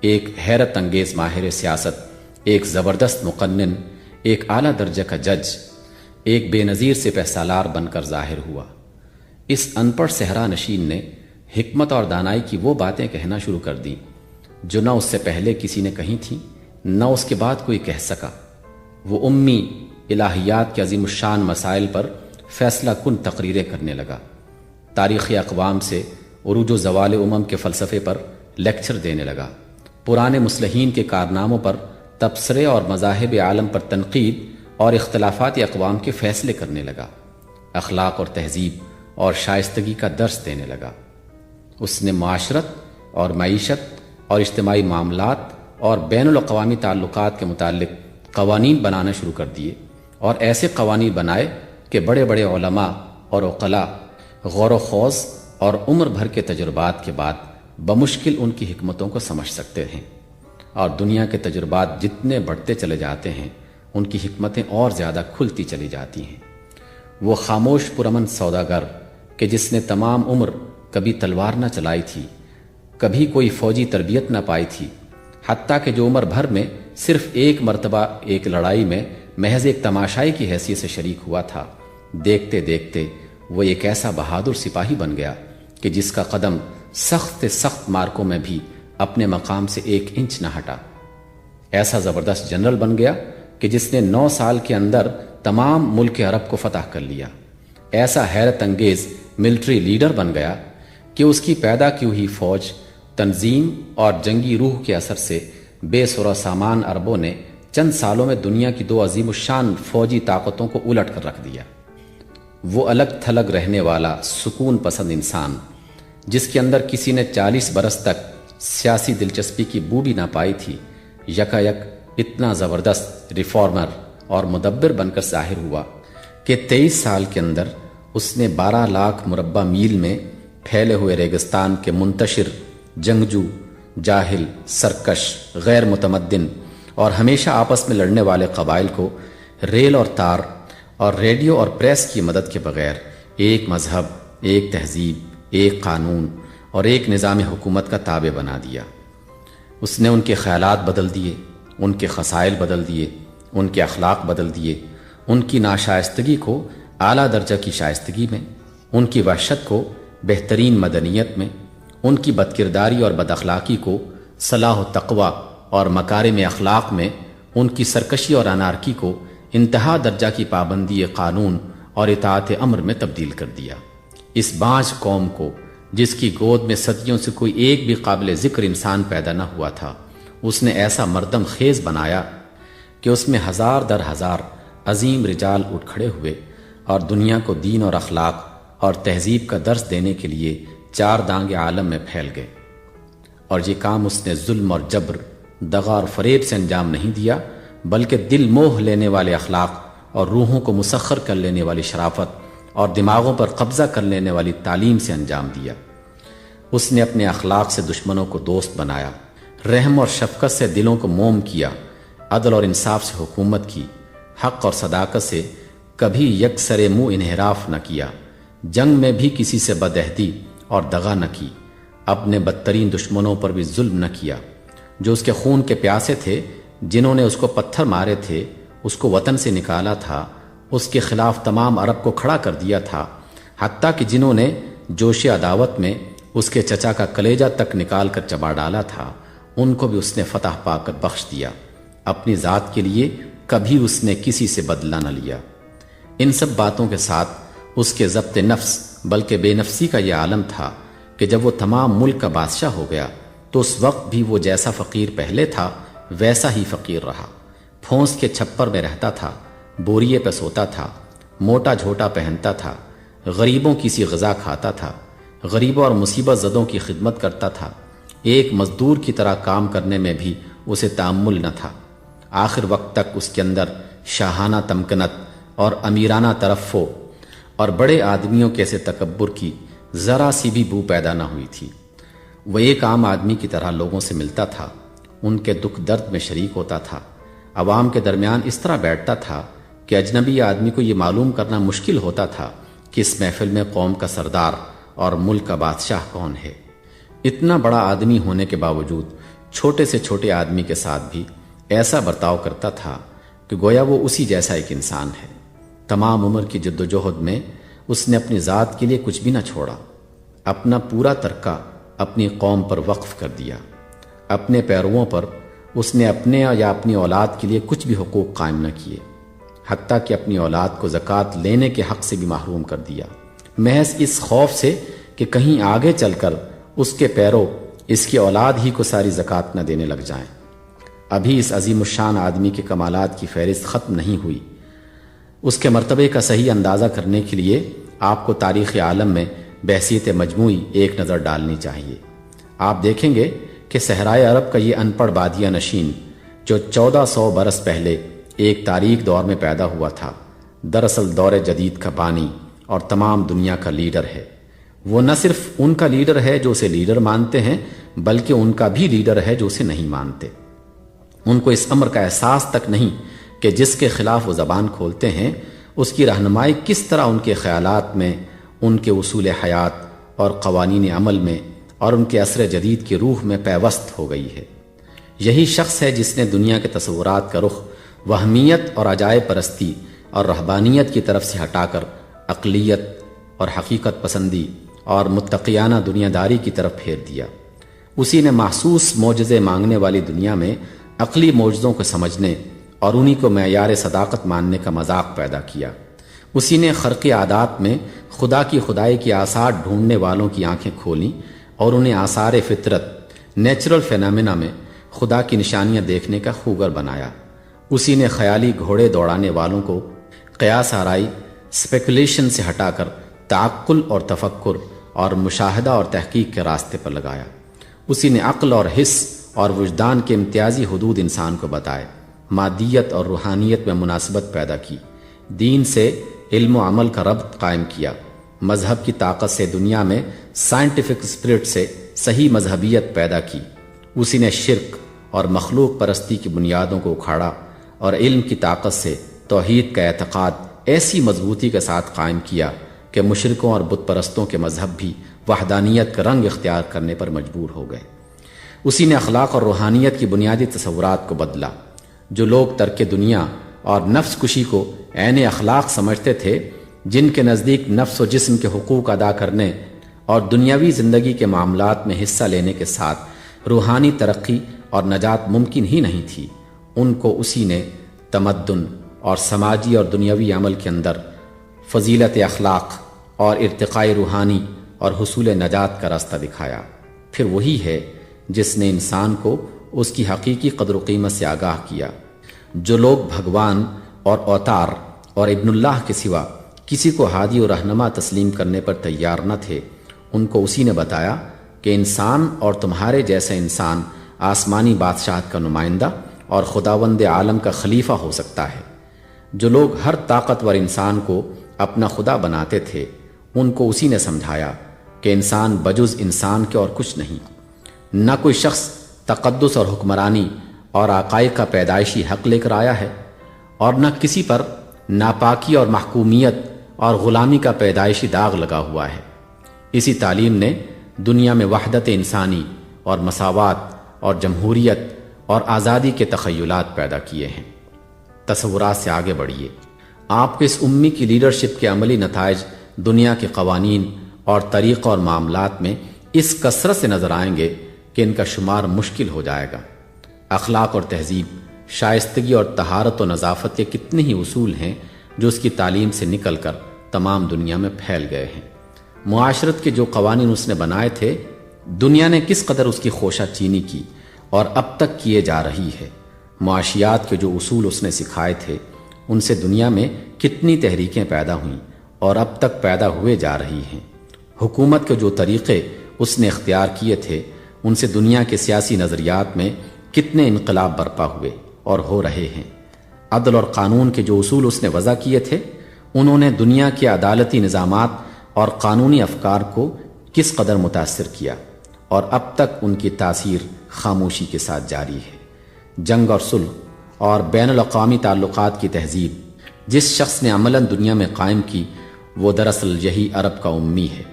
ایک حیرت انگیز ماہر سیاست، ایک زبردست مقنن، ایک اعلیٰ درجہ کا جج، ایک بے نظیر سپہ سالار بن کر ظاہر ہوا۔ اس ان پڑھ صحرا نشین نے حکمت اور دانائی کی وہ باتیں کہنا شروع کر دیں جو نہ اس سے پہلے کسی نے کہی تھیں، نہ اس کے بعد کوئی کہہ سکا۔ وہ امی الہیات کے عظیم الشان مسائل پر فیصلہ کن تقریریں کرنے لگا، تاریخی اقوام سے عروج و زوال امم کے فلسفے پر لیکچر دینے لگا، پرانے مصلحین کے کارناموں پر تبصرے اور مذاہب عالم پر تنقید اور اختلافات اقوام کے فیصلے کرنے لگا، اخلاق اور تہذیب اور شائستگی کا درس دینے لگا۔ اس نے معاشرت اور معیشت اور اجتماعی معاملات اور بین الاقوامی تعلقات کے متعلق قوانین بنانا شروع کر دیے، اور ایسے قوانین بنائے کہ بڑے بڑے علماء اور عقلاء غور و خوض اور عمر بھر کے تجربات کے بعد بمشکل ان کی حکمتوں کو سمجھ سکتے ہیں، اور دنیا کے تجربات جتنے بڑھتے چلے جاتے ہیں ان کی حکمتیں اور زیادہ کھلتی چلی جاتی ہیں۔ وہ خاموش پرامن سوداگر کہ جس نے تمام عمر کبھی تلوار نہ چلائی تھی، کبھی کوئی فوجی تربیت نہ پائی تھی، حتیٰ کہ جو عمر بھر میں صرف ایک مرتبہ ایک لڑائی میں محض ایک تماشائی کی حیثیت سے شریک ہوا تھا، دیکھتے دیکھتے وہ ایک ایسا بہادر سپاہی بن گیا کہ جس کا قدم سخت سخت مارکوں میں بھی اپنے مقام سے 1 انچ نہ ہٹا، ایسا زبردست جنرل بن گیا کہ جس نے 9 سال کے اندر تمام ملک عرب کو فتح کر لیا، ایسا حیرت انگیز ملٹری لیڈر بن گیا کہ اس کی پیدا کی ہوئی فوج، تنظیم اور جنگی روح کے اثر سے بے سر و سامان عربوں نے چند سالوں میں دنیا کی 2 عظیم الشان فوجی طاقتوں کو الٹ کر رکھ دیا۔ وہ الگ تھلگ رہنے والا سکون پسند انسان جس کے اندر کسی نے 40 برس تک سیاسی دلچسپی کی بو بھی نہ پائی تھی، یکا یک اتنا زبردست ریفارمر اور مدبر بن کر ظاہر ہوا کہ 23 سال کے اندر اس نے 12 لاکھ مربع میل میں پھیلے ہوئے ریگستان کے منتشر، جنگجو، جاہل، سرکش، غیر متمدن اور ہمیشہ آپس میں لڑنے والے قبائل کو ریل اور تار اور ریڈیو اور پریس کی مدد کے بغیر ایک مذہب، ایک تہذیب، ایک قانون اور ایک نظام حکومت کا تابع بنا دیا۔ اس نے ان کے خیالات بدل دیے، ان کے خصائل بدل دیے، ان کے اخلاق بدل دیے، ان کی ناشائستگی کو اعلیٰ درجہ کی شائستگی میں، ان کی وحشت کو بہترین مدنیت میں، ان کی بدکرداری اور بد اخلاقی کو صلاح و تقوی اور مکارم اخلاق میں، ان کی سرکشی اور انارکی کو انتہا درجہ کی پابندی قانون اور اطاعت امر میں تبدیل کر دیا۔ اس بانج قوم کو جس کی گود میں صدیوں سے کوئی ایک بھی قابل ذکر انسان پیدا نہ ہوا تھا، اس نے ایسا مردم خیز بنایا کہ اس میں 1000 در 1000 عظیم رجال اٹھ کھڑے ہوئے اور دنیا کو دین اور اخلاق اور تہذیب کا درس دینے کے لیے 4 دانگ عالم میں پھیل گئے۔ اور یہ کام اس نے ظلم اور جبر، دغا اور فریب سے انجام نہیں دیا، بلکہ دل موہ لینے والے اخلاق اور روحوں کو مسخر کر لینے والی شرافت اور دماغوں پر قبضہ کر لینے والی تعلیم سے انجام دیا۔ اس نے اپنے اخلاق سے دشمنوں کو دوست بنایا، رحم اور شفقت سے دلوں کو موم کیا، عدل اور انصاف سے حکومت کی، حق اور صداقت سے کبھی یکسر منہ انحراف نہ کیا، جنگ میں بھی کسی سے بدعہدی اور دغا نہ کی، اپنے بدترین دشمنوں پر بھی ظلم نہ کیا، جو اس کے خون کے پیاسے تھے، جنہوں نے اس کو پتھر مارے تھے، اس کو وطن سے نکالا تھا، اس کے خلاف تمام عرب کو کھڑا کر دیا تھا، حتیٰ کہ جنہوں نے جوش عداوت میں اس کے چچا کا کلیجہ تک نکال کر چبا ڈالا تھا، ان کو بھی اس نے فتح پا کر بخش دیا۔ اپنی ذات کے لیے کبھی اس نے کسی سے بدلہ نہ لیا۔ ان سب باتوں کے ساتھ اس کے ضبط نفس بلکہ بے نفسی کا یہ عالم تھا کہ جب وہ تمام ملک کا بادشاہ ہو گیا تو اس وقت بھی وہ جیسا فقیر پہلے تھا ویسا ہی فقیر رہا، پھونس کے چھپر میں رہتا تھا، بوریے پہ سوتا تھا، موٹا جھوٹا پہنتا تھا، غریبوں کی سی غذا کھاتا تھا، غریبوں اور مصیبت زدوں کی خدمت کرتا تھا، ایک مزدور کی طرح کام کرنے میں بھی اسے تأمل نہ تھا۔ آخر وقت تک اس کے اندر شاہانہ تمکنت اور امیرانہ ترفع اور بڑے آدمیوں کے ایسے تکبر کی ذرا سی بھی بو پیدا نہ ہوئی تھی۔ وہ ایک عام آدمی کی طرح لوگوں سے ملتا تھا، ان کے دکھ درد میں شریک ہوتا تھا، عوام کے درمیان اس طرح بیٹھتا تھا کہ اجنبی آدمی کو یہ معلوم کرنا مشکل ہوتا تھا کہ اس محفل میں قوم کا سردار اور ملک کا بادشاہ کون ہے۔ اتنا بڑا آدمی ہونے کے باوجود چھوٹے سے چھوٹے آدمی کے ساتھ بھی ایسا برتاؤ کرتا تھا کہ گویا وہ اسی جیسا ایک انسان ہے۔ تمام عمر کی جد و جہد میں اس نے اپنی ذات کے لیے کچھ بھی نہ چھوڑا، اپنا پورا ترکہ اپنی قوم پر وقف کر دیا۔ اپنے پیرووں پر اس نے اپنے یا اپنی اولاد کے لیے کچھ بھی حقوق قائم نہ کیے، حتیٰ کہ اپنی اولاد کو زکوٰۃ لینے کے حق سے بھی محروم کر دیا، محض اس خوف سے کہ کہیں آگے چل کر اس کے پیرو اس کی اولاد ہی کو ساری زکوٰۃ نہ دینے لگ جائیں۔ ابھی اس عظیم الشان آدمی کے کمالات کی فہرست ختم نہیں ہوئی۔ اس کے مرتبے کا صحیح اندازہ کرنے کے لیے آپ کو تاریخ عالم میں بحیثیت مجموعی ایک نظر ڈالنی چاہیے۔ آپ دیکھیں گے کہ صحرائے عرب کا یہ ان پڑھ بادیہ نشین جو 1400 برس پہلے ایک تاریک دور میں پیدا ہوا تھا، دراصل دور جدید کا بانی اور تمام دنیا کا لیڈر ہے۔ وہ نہ صرف ان کا لیڈر ہے جو اسے لیڈر مانتے ہیں، بلکہ ان کا بھی لیڈر ہے جو اسے نہیں مانتے۔ ان کو اس امر کا احساس تک نہیں کہ جس کے خلاف وہ زبان کھولتے ہیں اس کی رہنمائی کس طرح ان کے خیالات میں، ان کے اصول حیات اور قوانین عمل میں اور ان کے عصر جدید کی روح میں پیوست ہو گئی ہے۔ یہی شخص ہے جس نے دنیا کے تصورات کا رخ وہمیت اور عجائب پرستی اور رہبانیت کی طرف سے ہٹا کر عقلیت اور حقیقت پسندی اور متقیانہ دنیا داری کی طرف پھیر دیا۔ اسی نے محسوس معجزے مانگنے والی دنیا میں عقلی معجزوں کو سمجھنے اور انہی کو معیار صداقت ماننے کا مذاق پیدا کیا۔ اسی نے خرقی عادات میں خدا کی خدائی کی آثار ڈھونڈنے والوں کی آنکھیں کھولیں اور انہیں آثار فطرت، نیچرل فینامنا میں خدا کی نشانیاں دیکھنے کا خوگر بنایا۔ اسی نے خیالی گھوڑے دوڑانے والوں کو قیاس آرائی، اسپیکولیشن سے ہٹا کر تعقل اور تفکر اور مشاہدہ اور تحقیق کے راستے پر لگایا۔ اسی نے عقل اور حس اور وجدان کے امتیازی حدود انسان کو بتائے، مادیت اور روحانیت میں مناسبت پیدا کی، دین سے علم و عمل کا ربط قائم کیا، مذہب کی طاقت سے دنیا میں سائنٹیفک اسپرٹ سے صحیح مذہبیت پیدا کی۔ اسی نے شرک اور مخلوق پرستی کی بنیادوں کو اکھاڑا اور علم کی طاقت سے توحید کا اعتقاد ایسی مضبوطی کے ساتھ قائم کیا کہ مشرکوں اور بت پرستوں کے مذہب بھی وحدانیت کا رنگ اختیار کرنے پر مجبور ہو گئے۔ اسی نے اخلاق اور روحانیت کی بنیادی تصورات کو بدلا۔ جو لوگ ترک دنیا اور نفس کشی کو عین اخلاق سمجھتے تھے، جن کے نزدیک نفس و جسم کے حقوق ادا کرنے اور دنیاوی زندگی کے معاملات میں حصہ لینے کے ساتھ روحانی ترقی اور نجات ممکن ہی نہیں تھی، ان کو اسی نے تمدن اور سماجی اور دنیاوی عمل کے اندر فضیلت اخلاق اور ارتقاء روحانی اور حصول نجات کا راستہ دکھایا۔ پھر وہی ہے جس نے انسان کو اس کی حقیقی قدر و قیمت سے آگاہ کیا۔ جو لوگ بھگوان اور اوتار اور ابن اللہ کے سوا کسی کو ہادی و رہنما تسلیم کرنے پر تیار نہ تھے، ان کو اسی نے بتایا کہ انسان اور تمہارے جیسا انسان آسمانی بادشاہت کا نمائندہ اور خداوند عالم کا خلیفہ ہو سکتا ہے۔ جو لوگ ہر طاقتور انسان کو اپنا خدا بناتے تھے، ان کو اسی نے سمجھایا کہ انسان بجز انسان کے اور کچھ نہیں، نہ کوئی شخص تقدس اور حکمرانی اور عقائد کا پیدائشی حق لے کر آیا ہے، اور نہ کسی پر ناپاکی اور محکومیت اور غلامی کا پیدائشی داغ لگا ہوا ہے۔ اسی تعلیم نے دنیا میں وحدت انسانی اور مساوات اور جمہوریت اور آزادی کے تخیلات پیدا کیے ہیں۔ تصورات سے آگے بڑھیے۔ آپ کو اس امی کی لیڈرشپ کے عملی نتائج دنیا کے قوانین اور طریقہ اور معاملات میں اس کثرت سے نظر آئیں گے کہ ان کا شمار مشکل ہو جائے گا۔ اخلاق اور تہذیب، شائستگی اور طہارت و نظافت کے کتنے ہی اصول ہیں جو اس کی تعلیم سے نکل کر تمام دنیا میں پھیل گئے ہیں۔ معاشرت کے جو قوانین اس نے بنائے تھے، دنیا نے کس قدر اس کی خوشہ چینی کی اور اب تک کیے جا رہی ہے۔ معاشیات کے جو اصول اس نے سکھائے تھے، ان سے دنیا میں کتنی تحریکیں پیدا ہوئیں اور اب تک پیدا ہوئے جا رہی ہیں۔ حکومت کے جو طریقے اس نے اختیار کیے تھے، ان سے دنیا کے سیاسی نظریات میں کتنے انقلاب برپا ہوئے اور ہو رہے ہیں۔ عدل اور قانون کے جو اصول اس نے وضع کیے تھے، انہوں نے دنیا کے عدالتی نظامات اور قانونی افکار کو کس قدر متاثر کیا، اور اب تک ان کی تاثیر خاموشی کے ساتھ جاری ہے۔ جنگ اور صلح اور بین الاقوامی تعلقات کی تہذیب جس شخص نے عملاً دنیا میں قائم کی، وہ دراصل یہی عرب کا امی ہے،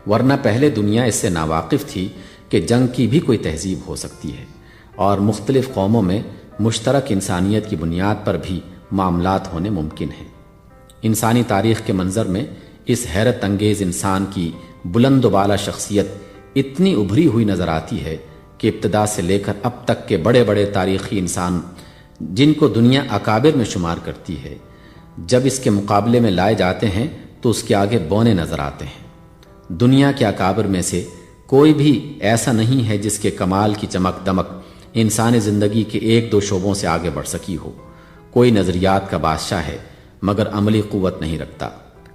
ورنہ پہلے دنیا اس سے ناواقف تھی کہ جنگ کی بھی کوئی تہذیب ہو سکتی ہے اور مختلف قوموں میں مشترک انسانیت کی بنیاد پر بھی معاملات ہونے ممکن ہیں۔ انسانی تاریخ کے منظر میں اس حیرت انگیز انسان کی بلند و بالا شخصیت اتنی ابھری ہوئی نظر آتی ہے کہ ابتدا سے لے کر اب تک کے بڑے بڑے تاریخی انسان جن کو دنیا اکابر میں شمار کرتی ہے، جب اس کے مقابلے میں لائے جاتے ہیں تو اس کے آگے بونے نظر آتے ہیں۔ دنیا کے اکابر میں سے کوئی بھی ایسا نہیں ہے جس کے کمال کی چمک دمک انسانی زندگی کے ایک دو شعبوں سے آگے بڑھ سکی ہو۔ کوئی نظریات کا بادشاہ ہے مگر عملی قوت نہیں رکھتا،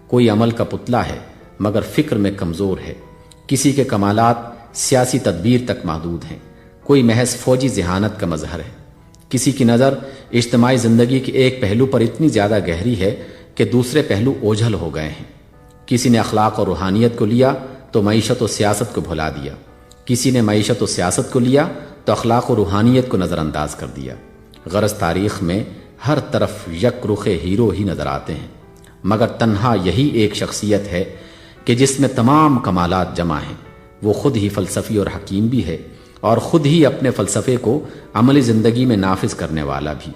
کوئی عمل کا پتلا ہے مگر فکر میں کمزور ہے، کسی کے کمالات سیاسی تدبیر تک محدود ہیں، کوئی محض فوجی ذہانت کا مظہر ہے، کسی کی نظر اجتماعی زندگی کے ایک پہلو پر اتنی زیادہ گہری ہے کہ دوسرے پہلو اوجھل ہو گئے ہیں، کسی نے اخلاق اور روحانیت کو لیا تو معیشت و سیاست کو بھلا دیا، کسی نے معیشت و سیاست کو لیا تو اخلاق و روحانیت کو نظر انداز کر دیا۔ غرض تاریخ میں ہر طرف یک رخ ہیرو ہی نظر آتے ہیں، مگر تنہا یہی ایک شخصیت ہے کہ جس میں تمام کمالات جمع ہیں۔ وہ خود ہی فلسفی اور حکیم بھی ہے اور خود ہی اپنے فلسفے کو عملی زندگی میں نافذ کرنے والا بھی۔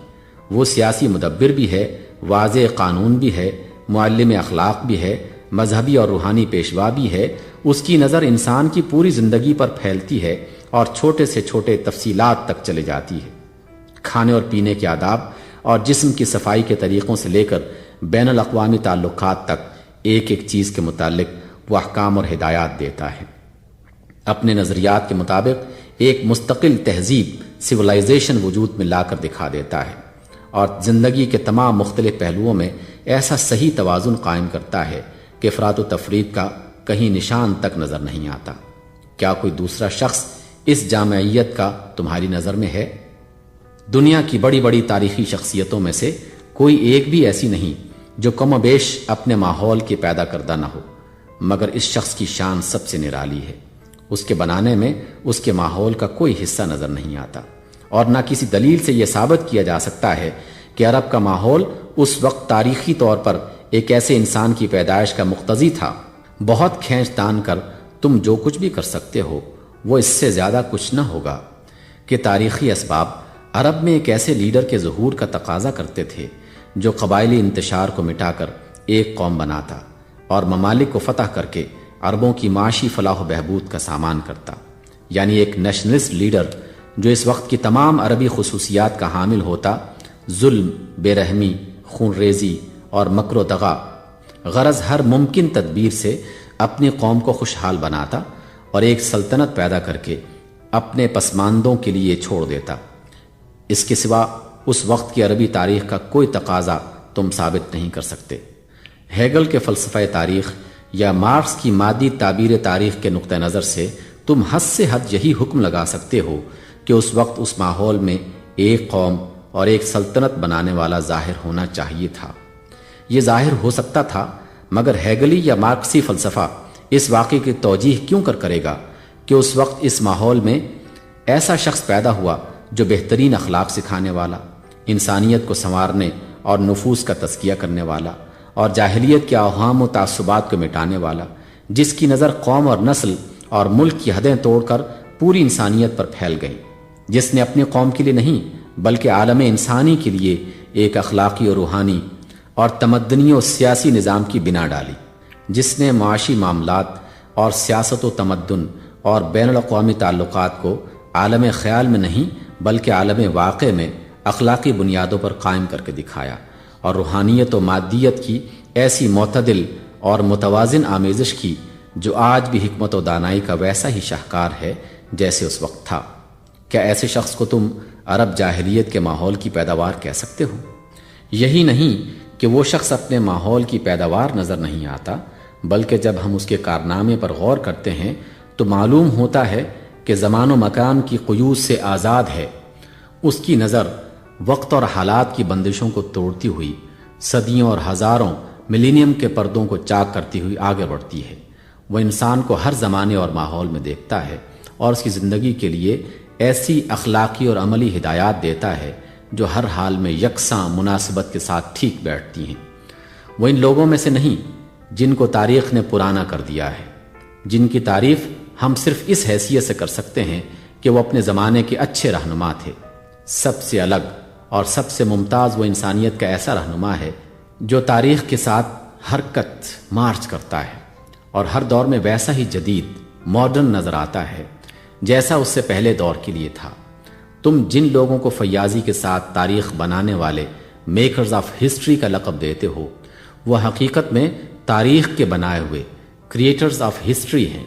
وہ سیاسی مدبر بھی ہے، واضح قانون بھی ہے، معلم اخلاق بھی ہے، مذہبی اور روحانی پیشوا بھی ہے۔ اس کی نظر انسان کی پوری زندگی پر پھیلتی ہے اور چھوٹے سے چھوٹے تفصیلات تک چلے جاتی ہے۔ کھانے اور پینے کے آداب اور جسم کی صفائی کے طریقوں سے لے کر بین الاقوامی تعلقات تک ایک ایک چیز کے متعلق وہ احکام اور ہدایات دیتا ہے۔ اپنے نظریات کے مطابق ایک مستقل تہذیب سویلائزیشن وجود میں لا کر دکھا دیتا ہے اور زندگی کے تمام مختلف پہلوؤں میں ایسا صحیح توازن قائم کرتا ہے کہ افراط و تفریط کا کہیں نشان تک نظر نہیں آتا۔ کیا کوئی دوسرا شخص اس جامعیت کا تمہاری نظر میں ہے؟ دنیا کی بڑی بڑی تاریخی شخصیتوں میں سے کوئی ایک بھی ایسی نہیں جو کم و بیش اپنے ماحول کے پیدا کردہ نہ ہو، مگر اس شخص کی شان سب سے نرالی ہے۔ اس کے بنانے میں اس کے ماحول کا کوئی حصہ نظر نہیں آتا، اور نہ کسی دلیل سے یہ ثابت کیا جا سکتا ہے کہ عرب کا ماحول اس وقت تاریخی طور پر ایک ایسے انسان کی پیدائش کا مقتضی تھا۔ بہت کھینچ تان کر تم جو کچھ بھی کر سکتے ہو وہ اس سے زیادہ کچھ نہ ہوگا کہ تاریخی اسباب عرب میں ایک ایسے لیڈر کے ظہور کا تقاضا کرتے تھے جو قبائلی انتشار کو مٹا کر ایک قوم بناتا اور ممالک کو فتح کر کے عربوں کی معاشی فلاح و بہبود کا سامان کرتا، یعنی ایک نیشنلسٹ لیڈر جو اس وقت کی تمام عربی خصوصیات کا حامل ہوتا، ظلم، بے رحمی، خون ریزی اور مکر و دغا، غرض ہر ممکن تدبیر سے اپنی قوم کو خوشحال بناتا اور ایک سلطنت پیدا کر کے اپنے پسماندوں کے لیے چھوڑ دیتا۔ اس کے سوا اس وقت کی عربی تاریخ کا کوئی تقاضا تم ثابت نہیں کر سکتے۔ ہیگل کے فلسفہ تاریخ یا مارکس کی مادی تعبیر تاریخ کے نقطہ نظر سے تم حد سے حد یہی حکم لگا سکتے ہو کہ اس وقت اس ماحول میں ایک قوم اور ایک سلطنت بنانے والا ظاہر ہونا چاہیے تھا۔ یہ ظاہر ہو سکتا تھا، مگر ہیگلی یا مارکسی فلسفہ اس واقعے کی توجیح کیوں کرے گا کہ اس وقت اس ماحول میں ایسا شخص پیدا ہوا جو بہترین اخلاق سکھانے والا، انسانیت کو سنوارنے اور نفوس کا تزکیہ کرنے والا اور جاہلیت کے اوہام و تعصبات کو مٹانے والا، جس کی نظر قوم اور نسل اور ملک کی حدیں توڑ کر پوری انسانیت پر پھیل گئی، جس نے اپنی قوم کے لیے نہیں بلکہ عالم انسانی کے لیے ایک اخلاقی اور روحانی اور تمدنی و سیاسی نظام کی بنا ڈالی، جس نے معاشی معاملات اور سیاست و تمدن اور بین الاقوامی تعلقات کو عالم خیال میں نہیں بلکہ عالم واقع میں اخلاقی بنیادوں پر قائم کر کے دکھایا، اور روحانیت و مادیت کی ایسی معتدل اور متوازن آمیزش کی جو آج بھی حکمت و دانائی کا ویسا ہی شاہکار ہے جیسے اس وقت تھا۔ کیا ایسے شخص کو تم عرب جاہلیت کے ماحول کی پیداوار کہہ سکتے ہو؟ یہی نہیں کہ وہ شخص اپنے ماحول کی پیداوار نظر نہیں آتا، بلکہ جب ہم اس کے کارنامے پر غور کرتے ہیں تو معلوم ہوتا ہے کہ زمان و مکان کی قیود سے آزاد ہے۔ اس کی نظر وقت اور حالات کی بندشوں کو توڑتی ہوئی صدیوں اور ہزاروں ملینیم کے پردوں کو چاک کرتی ہوئی آگے بڑھتی ہے۔ وہ انسان کو ہر زمانے اور ماحول میں دیکھتا ہے اور اس کی زندگی کے لیے ایسی اخلاقی اور عملی ہدایات دیتا ہے جو ہر حال میں یکساں مناسبت کے ساتھ ٹھیک بیٹھتی ہیں۔ وہ ان لوگوں میں سے نہیں جن کو تاریخ نے پرانا کر دیا ہے، جن کی تعریف ہم صرف اس حیثیت سے کر سکتے ہیں کہ وہ اپنے زمانے کے اچھے رہنما تھے۔ سب سے الگ اور سب سے ممتاز وہ انسانیت کا ایسا رہنما ہے جو تاریخ کے ساتھ حرکت مارچ کرتا ہے اور ہر دور میں ویسا ہی جدید ماڈرن نظر آتا ہے جیسا اس سے پہلے دور کے لیے تھا۔ تم جن لوگوں کو فیاضی کے ساتھ تاریخ بنانے والے میکرز آف ہسٹری کا لقب دیتے ہو، وہ حقیقت میں تاریخ کے بنائے ہوئے کریٹرز آف ہسٹری ہیں۔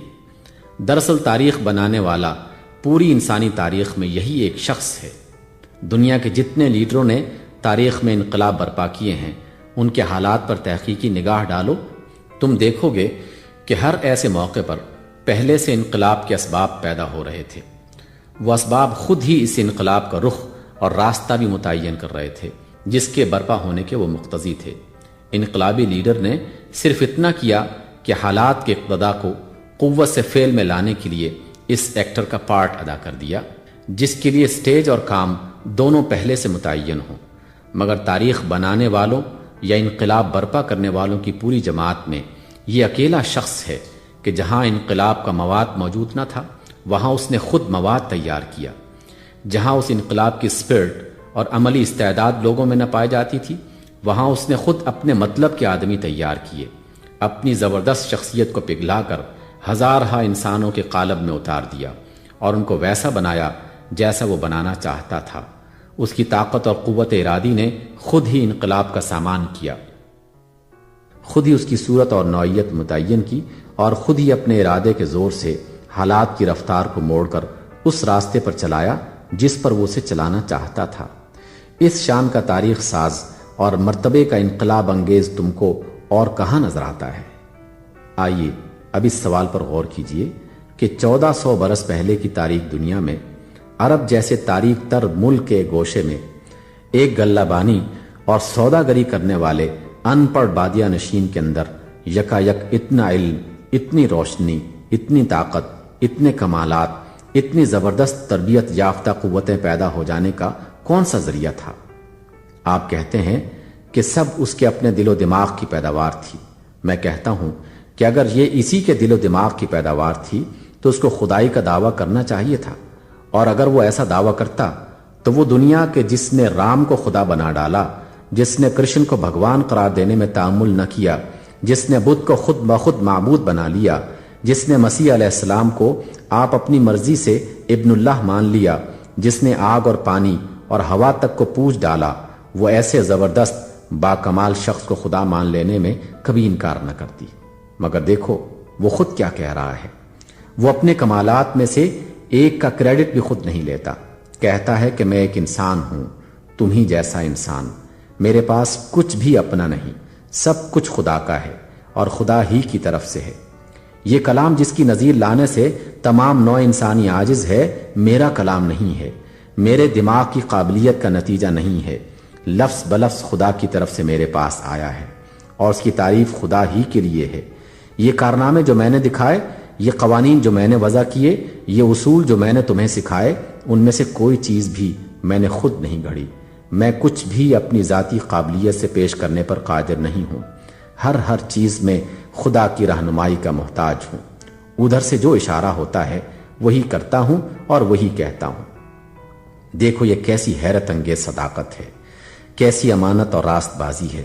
دراصل تاریخ بنانے والا پوری انسانی تاریخ میں یہی ایک شخص ہے۔ دنیا کے جتنے لیڈروں نے تاریخ میں انقلاب برپا کیے ہیں، ان کے حالات پر تحقیقی نگاہ ڈالو، تم دیکھو گے کہ ہر ایسے موقع پر پہلے سے انقلاب کے اسباب پیدا ہو رہے تھے۔ وہ اسباب خود ہی اس انقلاب کا رخ اور راستہ بھی متعین کر رہے تھے جس کے برپا ہونے کے وہ مقتضی تھے۔ انقلابی لیڈر نے صرف اتنا کیا کہ حالات کے اقتضا کو قوت سے فعل میں لانے کے لیے اس ایکٹر کا پارٹ ادا کر دیا جس کے لیے سٹیج اور کام دونوں پہلے سے متعین ہوں۔ مگر تاریخ بنانے والوں یا انقلاب برپا کرنے والوں کی پوری جماعت میں یہ اکیلا شخص ہے کہ جہاں انقلاب کا مواد موجود نہ تھا وہاں اس نے خود مواد تیار کیا۔ جہاں اس انقلاب کی اسپرٹ اور عملی استعداد لوگوں میں نہ پائی جاتی تھی وہاں اس نے خود اپنے مطلب کے آدمی تیار کیے، اپنی زبردست شخصیت کو پگھلا کر ہزارہا انسانوں کے قالب میں اتار دیا اور ان کو ویسا بنایا جیسا وہ بنانا چاہتا تھا۔ اس کی طاقت اور قوت ارادی نے خود ہی انقلاب کا سامان کیا، خود ہی اس کی صورت اور نوعیت متعین کی اور خود ہی اپنے ارادے کے زور سے حالات کی رفتار کو موڑ کر اس راستے پر چلایا جس پر وہ اسے چلانا چاہتا تھا۔ اس شان کا تاریخ ساز اور مرتبے کا انقلاب انگیز تم کو اور کہاں نظر آتا ہے؟ آئیے اب اس سوال پر غور کیجئے کہ 1400 برس پہلے کی تاریخ دنیا میں عرب جیسے تاریخ تر ملک کے گوشے میں ایک گلہ بانی اور سوداگری کرنے والے ان پڑھ بادیہ نشین کے اندر یکا یک اتنا علم، اتنی روشنی، اتنی طاقت، اتنے کمالات، اتنی زبردست تربیت یافتہ قوتیں پیدا ہو جانے کا کون سا ذریعہ تھا؟ آپ کہتے ہیں کہ سب اس کے اپنے دل و دماغ کی پیداوار تھی۔ میں کہتا ہوں کہ اگر یہ اسی کے دل و دماغ کی پیداوار تھی تو اس کو خدائی کا دعویٰ کرنا چاہیے تھا، اور اگر وہ ایسا دعویٰ کرتا تو وہ دنیا کے جس نے رام کو خدا بنا ڈالا، جس نے کرشن کو بھگوان قرار دینے میں تعامل نہ کیا، جس نے بدھ کو خود بخود معبود بنا لیا، جس نے مسیح علیہ السلام کو آپ اپنی مرضی سے ابن اللہ مان لیا، جس نے آگ اور پانی اور ہوا تک کو پوج ڈالا، وہ ایسے زبردست باکمال شخص کو خدا مان لینے میں کبھی انکار نہ کرتی۔ مگر دیکھو وہ خود کیا کہہ رہا ہے۔ وہ اپنے کمالات میں سے ایک کا کریڈٹ بھی خود نہیں لیتا۔ کہتا ہے کہ میں ایک انسان ہوں، تم ہی جیسا انسان، میرے پاس کچھ بھی اپنا نہیں، سب کچھ خدا کا ہے اور خدا ہی کی طرف سے ہے۔ یہ کلام جس کی نظیر لانے سے تمام نوع انسانی عاجز ہے، میرا کلام نہیں ہے، میرے دماغ کی قابلیت کا نتیجہ نہیں ہے، لفظ بلفظ خدا کی طرف سے میرے پاس آیا ہے اور اس کی تعریف خدا ہی کے لیے ہے۔ یہ کارنامے جو میں نے دکھائے، یہ قوانین جو میں نے وضع کیے، یہ اصول جو میں نے تمہیں سکھائے، ان میں سے کوئی چیز بھی میں نے خود نہیں گھڑی۔ میں کچھ بھی اپنی ذاتی قابلیت سے پیش کرنے پر قادر نہیں ہوں، ہر چیز میں خدا کی رہنمائی کا محتاج ہوں۔ ادھر سے جو اشارہ ہوتا ہے وہی کرتا ہوں اور وہی کہتا ہوں۔ دیکھو یہ کیسی حیرت انگیز صداقت ہے، کیسی امانت اور راست بازی ہے۔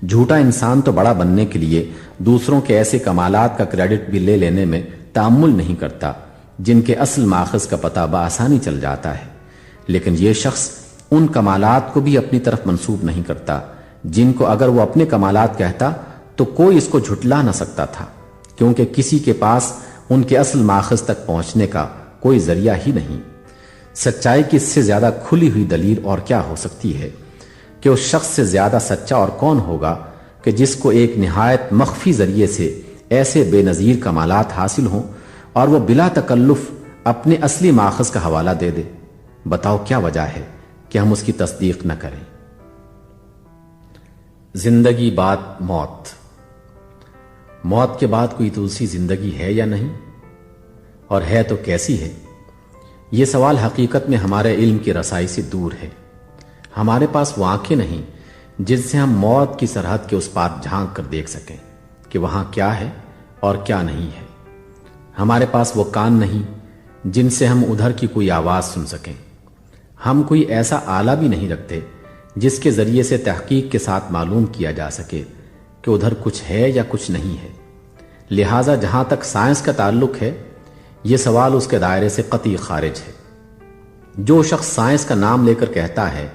جھوٹا انسان تو بڑا بننے کے لیے دوسروں کے ایسے کمالات کا کریڈٹ بھی لے لینے میں تأمل نہیں کرتا جن کے اصل ماخذ کا پتہ بآسانی چل جاتا ہے، لیکن یہ شخص ان کمالات کو بھی اپنی طرف منسوب نہیں کرتا جن کو اگر وہ اپنے کمالات کہتا تو کوئی اس کو جھٹلا نہ سکتا تھا، کیونکہ کسی کے پاس ان کے اصل ماخذ تک پہنچنے کا کوئی ذریعہ ہی نہیں۔ سچائی کی اس سے زیادہ کھلی ہوئی دلیل اور کیا ہو سکتی ہے کہ اس شخص سے زیادہ سچا اور کون ہوگا کہ جس کو ایک نہایت مخفی ذریعے سے ایسے بے نظیر کمالات حاصل ہوں اور وہ بلا تکلف اپنے اصلی ماخذ کا حوالہ دے دے۔ بتاؤ کیا وجہ ہے کہ ہم اس کی تصدیق نہ کریں؟ زندگی بعد موت، موت کے بعد کوئی دوسری زندگی ہے یا نہیں، اور ہے تو کیسی ہے؟ یہ سوال حقیقت میں ہمارے علم کی رسائی سے دور ہے۔ ہمارے پاس وہ آنکھیں نہیں جن سے ہم موت کی سرحد کے اس پار جھانک کر دیکھ سکیں کہ وہاں کیا ہے اور کیا نہیں ہے۔ ہمارے پاس وہ کان نہیں جن سے ہم ادھر کی کوئی آواز سن سکیں. ہم کوئی ایسا آلہ بھی نہیں رکھتے جس کے ذریعے سے تحقیق کے ساتھ معلوم کیا جا سکے کہ ادھر کچھ ہے یا کچھ نہیں ہے. لہٰذا جہاں تک سائنس کا تعلق ہے یہ سوال اس کے دائرے سے قطعی خارج ہے. جو شخص سائنس کا نام لے کر کہتا ہے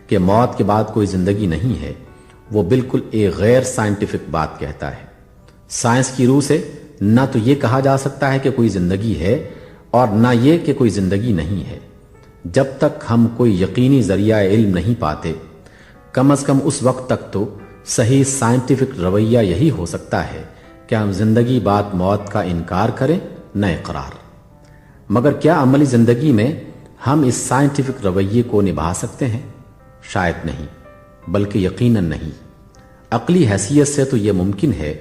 کہ موت کے بعد کوئی زندگی نہیں ہے وہ بالکل ایک غیر سائنٹیفک بات کہتا ہے. سائنس کی روح سے نہ تو یہ کہا جا سکتا ہے کہ کوئی زندگی ہے اور نہ یہ کہ کوئی زندگی نہیں ہے. جب تک ہم کوئی یقینی ذریعہ علم نہیں پاتے کم از کم اس وقت تک تو صحیح سائنٹیفک رویہ یہی ہو سکتا ہے کہ ہم زندگی بعد موت کا انکار کریں نہ اقرار. مگر کیا عملی زندگی میں ہم اس سائنٹیفک رویے کو نبھا سکتے ہیں؟ شاید نہیں، بلکہ یقیناً نہیں. عقلی حیثیت سے تو یہ ممکن ہے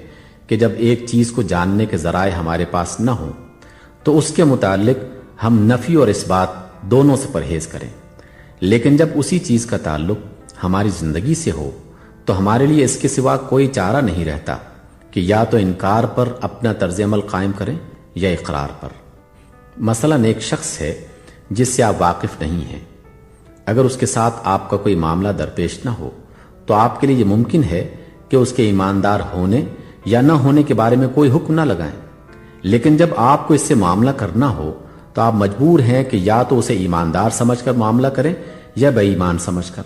کہ جب ایک چیز کو جاننے کے ذرائع ہمارے پاس نہ ہوں تو اس کے متعلق ہم نفی اور اثبات دونوں سے پرہیز کریں. لیکن جب اسی چیز کا تعلق ہماری زندگی سے ہو تو ہمارے لیے اس کے سوا کوئی چارہ نہیں رہتا کہ یا تو انکار پر اپنا طرز عمل قائم کریں یا اقرار پر. مثلا ایک شخص ہے جس سے آپ واقف نہیں ہیں. اگر اس کے ساتھ آپ کا کوئی معاملہ درپیش نہ ہو تو آپ کے لیے یہ ممکن ہے کہ اس کے ایماندار ہونے یا نہ ہونے کے بارے میں کوئی حکم نہ لگائیں. لیکن جب آپ کو اس سے معاملہ کرنا ہو تو آپ مجبور ہیں کہ یا تو اسے ایماندار سمجھ کر معاملہ کریں یا بے ایمان سمجھ کر.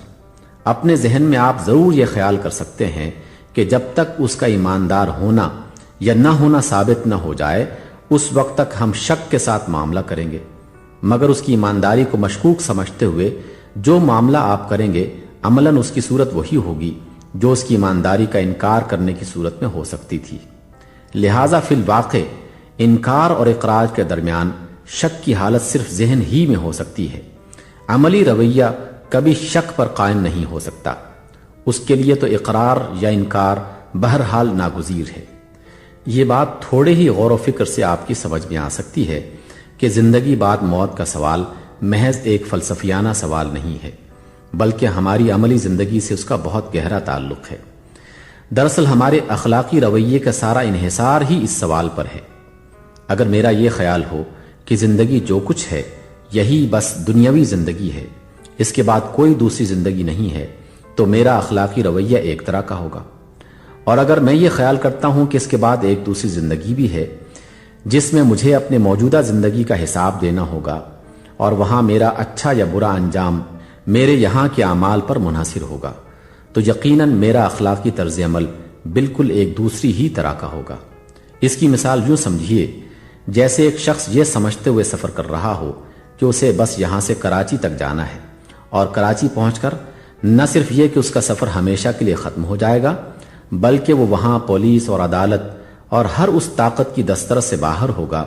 اپنے ذہن میں آپ ضرور یہ خیال کر سکتے ہیں کہ جب تک اس کا ایماندار ہونا یا نہ ہونا ثابت نہ ہو جائے اس وقت تک ہم شک کے ساتھ معاملہ کریں گے. مگر اس کی ایمانداری کو مشکوک سمجھتے ہوئے جو معاملہ آپ کریں گے عملاً اس کی صورت وہی ہوگی جو اس کی ایمانداری کا انکار کرنے کی صورت میں ہو سکتی تھی. لہٰذا فی الواقع انکار اور اقرار کے درمیان شک کی حالت صرف ذہن ہی میں ہو سکتی ہے. عملی رویہ کبھی شک پر قائم نہیں ہو سکتا. اس کے لیے تو اقرار یا انکار بہرحال ناگزیر ہے. یہ بات تھوڑے ہی غور و فکر سے آپ کی سمجھ میں آ سکتی ہے کہ زندگی بعد موت کا سوال محض ایک فلسفیانہ سوال نہیں ہے بلکہ ہماری عملی زندگی سے اس کا بہت گہرا تعلق ہے. دراصل ہمارے اخلاقی رویے کا سارا انحصار ہی اس سوال پر ہے. اگر میرا یہ خیال ہو کہ زندگی جو کچھ ہے یہی بس دنیاوی زندگی ہے، اس کے بعد کوئی دوسری زندگی نہیں ہے، تو میرا اخلاقی رویہ ایک طرح کا ہوگا. اور اگر میں یہ خیال کرتا ہوں کہ اس کے بعد ایک دوسری زندگی بھی ہے جس میں مجھے اپنے موجودہ زندگی کا حساب دینا ہوگا اور وہاں میرا اچھا یا برا انجام میرے یہاں کے اعمال پر منحصر ہوگا، تو یقیناً میرا اخلاقی طرز عمل بالکل ایک دوسری ہی طرح کا ہوگا. اس کی مثال یوں سمجھیے جیسے ایک شخص یہ سمجھتے ہوئے سفر کر رہا ہو کہ اسے بس یہاں سے کراچی تک جانا ہے اور کراچی پہنچ کر نہ صرف یہ کہ اس کا سفر ہمیشہ کے لیے ختم ہو جائے گا بلکہ وہ وہاں پولیس اور عدالت اور ہر اس طاقت کی دسترس سے باہر ہوگا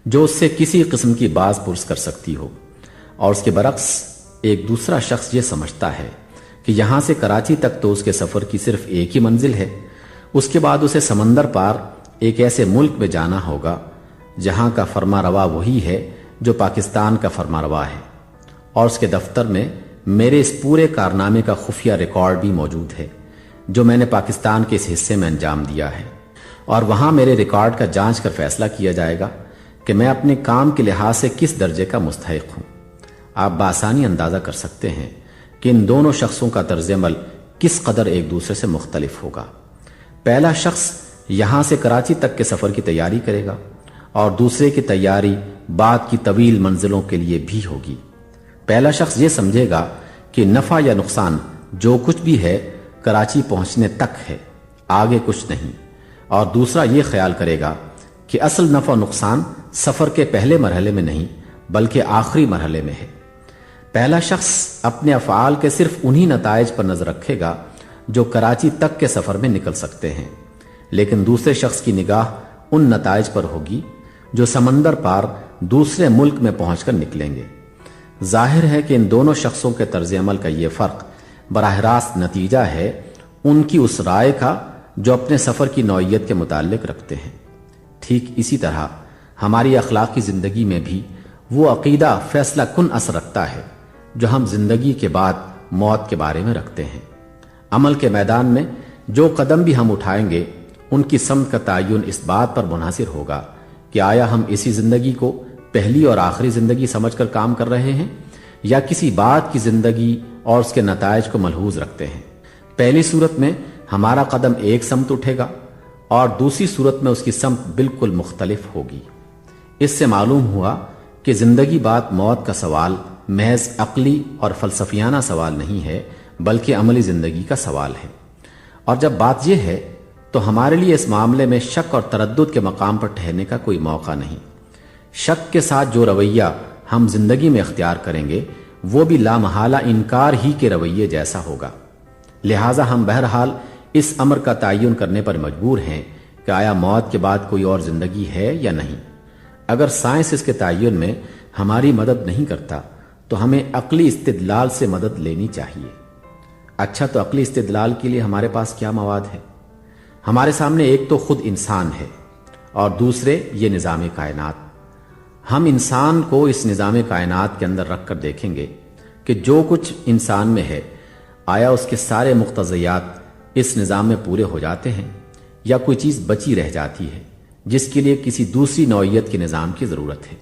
جو اس سے کسی قسم کی باز پرس کر سکتی ہو. اور اس کے برعکس ایک دوسرا شخص یہ سمجھتا ہے کہ یہاں سے کراچی تک تو اس کے سفر کی صرف ایک ہی منزل ہے، اس کے بعد اسے سمندر پار ایک ایسے ملک میں جانا ہوگا جہاں کا فرما روا وہی ہے جو پاکستان کا فرما روا ہے، اور اس کے دفتر میں میرے اس پورے کارنامے کا خفیہ ریکارڈ بھی موجود ہے جو میں نے پاکستان کے اس حصے میں انجام دیا ہے، اور وہاں میرے ریکارڈ کا جانچ کر فیصلہ کیا جائے گا کہ میں اپنے کام کے لحاظ سے کس درجے کا مستحق ہوں. آپ بآسانی اندازہ کر سکتے ہیں کہ ان دونوں شخصوں کا طرز عمل کس قدر ایک دوسرے سے مختلف ہوگا. پہلا شخص یہاں سے کراچی تک کے سفر کی تیاری کرے گا اور دوسرے کی تیاری بعد کی طویل منزلوں کے لیے بھی ہوگی. پہلا شخص یہ سمجھے گا کہ نفع یا نقصان جو کچھ بھی ہے کراچی پہنچنے تک ہے، آگے کچھ نہیں، اور دوسرا یہ خیال کرے گا کہ اصل نفع و نقصان سفر کے پہلے مرحلے میں نہیں بلکہ آخری مرحلے میں ہے. پہلا شخص اپنے افعال کے صرف انہی نتائج پر نظر رکھے گا جو کراچی تک کے سفر میں نکل سکتے ہیں، لیکن دوسرے شخص کی نگاہ ان نتائج پر ہوگی جو سمندر پار دوسرے ملک میں پہنچ کر نکلیں گے. ظاہر ہے کہ ان دونوں شخصوں کے طرز عمل کا یہ فرق براہ راست نتیجہ ہے ان کی اس رائے کا جو اپنے سفر کی نوعیت کے متعلق رکھتے ہیں. ٹھیک اسی طرح ہماری اخلاقی زندگی میں بھی وہ عقیدہ فیصلہ کن اثر رکھتا ہے جو ہم زندگی کے بعد موت کے بارے میں رکھتے ہیں. عمل کے میدان میں جو قدم بھی ہم اٹھائیں گے ان کی سمت کا تعین اس بات پر منحصر ہوگا کہ کہ آیا ہم اسی زندگی کو پہلی اور آخری زندگی سمجھ کر کام کر رہے ہیں یا کسی بات کی زندگی اور اس کے نتائج کو ملحوظ رکھتے ہیں؟ پہلی صورت میں ہمارا قدم ایک سمت اٹھے گا اور دوسری صورت میں اس کی سمت بالکل مختلف ہوگی۔ اس سے معلوم ہوا کہ زندگی بعد موت کا سوال محض عقلی اور فلسفیانہ سوال نہیں ہے بلکہ عملی زندگی کا سوال ہے۔ اور جب بات یہ ہے تو ہمارے لیے اس معاملے میں شک اور تردد کے مقام پر ٹھہرنے کا کوئی موقع نہیں۔ شک کے ساتھ جو رویہ ہم زندگی میں اختیار کریں گے وہ بھی لامحالہ انکار ہی کے رویے جیسا ہوگا۔ لہٰذا ہم بہرحال اس امر کا تعین کرنے پر مجبور ہیں کہ آیا موت کے بعد کوئی اور زندگی ہے یا نہیں۔ اگر سائنس اس کے تعین میں ہماری مدد نہیں کرتا تو ہمیں عقلی استدلال سے مدد لینی چاہیے۔ اچھا، تو عقلی استدلال کے لیے ہمارے پاس کیا مواد ہے؟ ہمارے سامنے ایک تو خود انسان ہے اور دوسرے یہ نظام کائنات۔ ہم انسان کو اس نظام کائنات کے اندر رکھ کر دیکھیں گے کہ جو کچھ انسان میں ہے آیا اس کے سارے مقتضیات اس نظام میں پورے ہو جاتے ہیں یا کوئی چیز بچی رہ جاتی ہے جس کے لیے کسی دوسری نوعیت کے نظام کی ضرورت ہے۔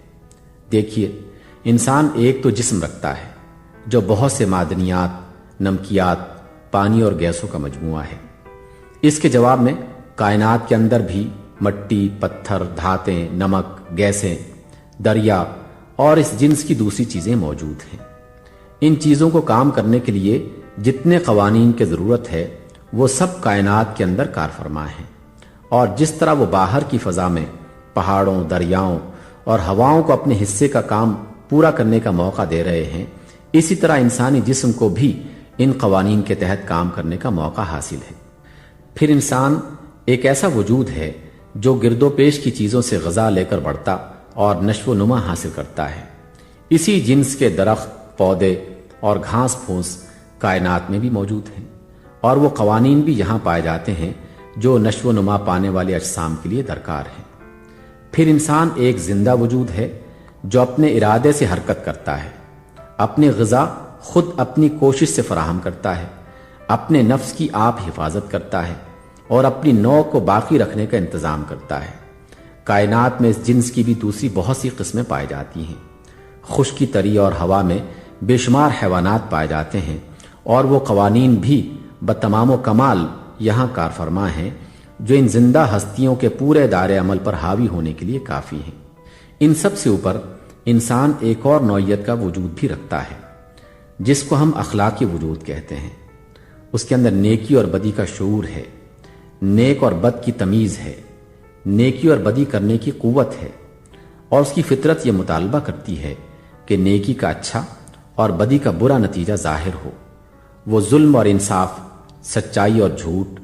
دیکھیے، انسان ایک تو جسم رکھتا ہے جو بہت سے معدنیات، نمکیات، پانی اور گیسوں کا مجموعہ ہے۔ اس کے جواب میں کائنات کے اندر بھی مٹی، پتھر، دھاتیں، نمک، گیسیں، دریا اور اس جنس کی دوسری چیزیں موجود ہیں۔ ان چیزوں کو کام کرنے کے لیے جتنے قوانین کی ضرورت ہے وہ سب کائنات کے اندر کار فرما ہیں، اور جس طرح وہ باہر کی فضا میں پہاڑوں، دریاؤں اور ہواؤں کو اپنے حصے کا کام پورا کرنے کا موقع دے رہے ہیں، اسی طرح انسانی جسم کو بھی ان قوانین کے تحت کام کرنے کا موقع حاصل ہے۔ پھر انسان ایک ایسا وجود ہے جو گرد و پیش کی چیزوں سے غذا لے کر بڑھتا اور نشو و نما حاصل کرتا ہے۔ اسی جنس کے درخت، پودے اور گھاس پھوس کائنات میں بھی موجود ہیں، اور وہ قوانین بھی یہاں پائے جاتے ہیں جو نشو و نما پانے والے اجسام کے لیے درکار ہیں۔ پھر انسان ایک زندہ وجود ہے جو اپنے ارادے سے حرکت کرتا ہے، اپنی غذا خود اپنی کوشش سے فراہم کرتا ہے، اپنے نفس کی آپ حفاظت کرتا ہے اور اپنی نوع کو باقی رکھنے کا انتظام کرتا ہے۔ کائنات میں اس جنس کی بھی دوسری بہت سی قسمیں پائی جاتی ہیں۔ خشکی، تری اور ہوا میں بے شمار حیوانات پائے جاتے ہیں، اور وہ قوانین بھی بتمام و کمال یہاں کار فرما ہیں جو ان زندہ ہستیوں کے پورے دائرے عمل پر حاوی ہونے کے لیے کافی ہیں۔ ان سب سے اوپر انسان ایک اور نوعیت کا وجود بھی رکھتا ہے جس کو ہم اخلاقی وجود کہتے ہیں۔ اس کے اندر نیکی اور بدی کا شعور ہے، نیک اور بد کی تمیز ہے، نیکی اور بدی کرنے کی قوت ہے، اور اس کی فطرت یہ مطالبہ کرتی ہے کہ نیکی کا اچھا اور بدی کا برا نتیجہ ظاہر ہو۔ وہ ظلم اور انصاف، سچائی اور جھوٹ،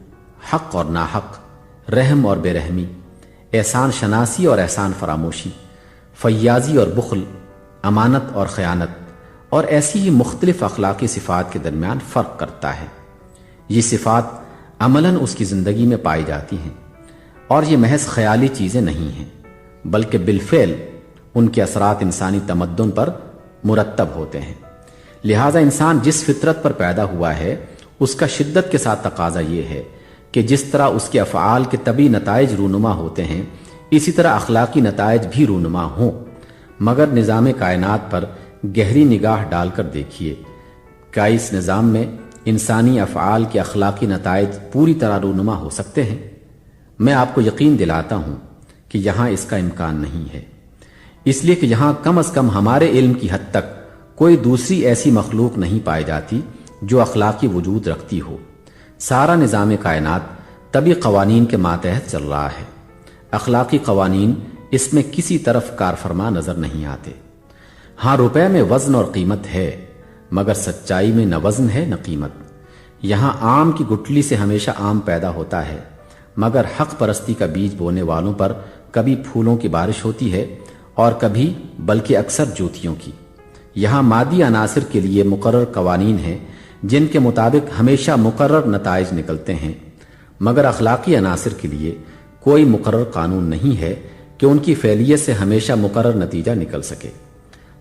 حق اور ناحق، رحم اور بے رحمی، احسان شناسی اور احسان فراموشی، فیاضی اور بخل، امانت اور خیانت اور ایسی ہی مختلف اخلاقی صفات کے درمیان فرق کرتا ہے۔ یہ صفات عملاً اس کی زندگی میں پائی جاتی ہیں، اور یہ محض خیالی چیزیں نہیں ہیں بلکہ بالفعل ان کے اثرات انسانی تمدن پر مرتب ہوتے ہیں۔ لہٰذا انسان جس فطرت پر پیدا ہوا ہے اس کا شدت کے ساتھ تقاضا یہ ہے کہ جس طرح اس کے افعال کے طبعی نتائج رونما ہوتے ہیں اسی طرح اخلاقی نتائج بھی رونما ہوں۔ مگر نظام کائنات پر گہری نگاہ ڈال کر دیکھیے، کیا اس نظام میں انسانی افعال کے اخلاقی نتائج پوری طرح رونما ہو سکتے ہیں؟ میں آپ کو یقین دلاتا ہوں کہ یہاں اس کا امکان نہیں ہے، اس لیے کہ یہاں کم از کم ہمارے علم کی حد تک کوئی دوسری ایسی مخلوق نہیں پائی جاتی جو اخلاقی وجود رکھتی ہو۔ سارا نظام کائنات طبی قوانین کے ماتحت چل رہا ہے۔ اخلاقی قوانین اس میں کسی طرف کار فرما نظر نہیں آتے۔ ہاں، روپے میں وزن اور قیمت ہے، مگر سچائی میں نہ وزن ہے نہ قیمت۔ یہاں آم کی گٹلی سے ہمیشہ آم پیدا ہوتا ہے، مگر حق پرستی کا بیج بونے والوں پر کبھی پھولوں کی بارش ہوتی ہے اور کبھی بلکہ اکثر جوتیوں کی۔ یہاں مادی عناصر کے لیے مقرر قوانین ہیں جن کے مطابق ہمیشہ مقرر نتائج نکلتے ہیں، مگر اخلاقی عناصر کے لیے کوئی مقرر قانون نہیں ہے کہ ان کی فعلیت سے ہمیشہ مقرر نتیجہ نکل سکے۔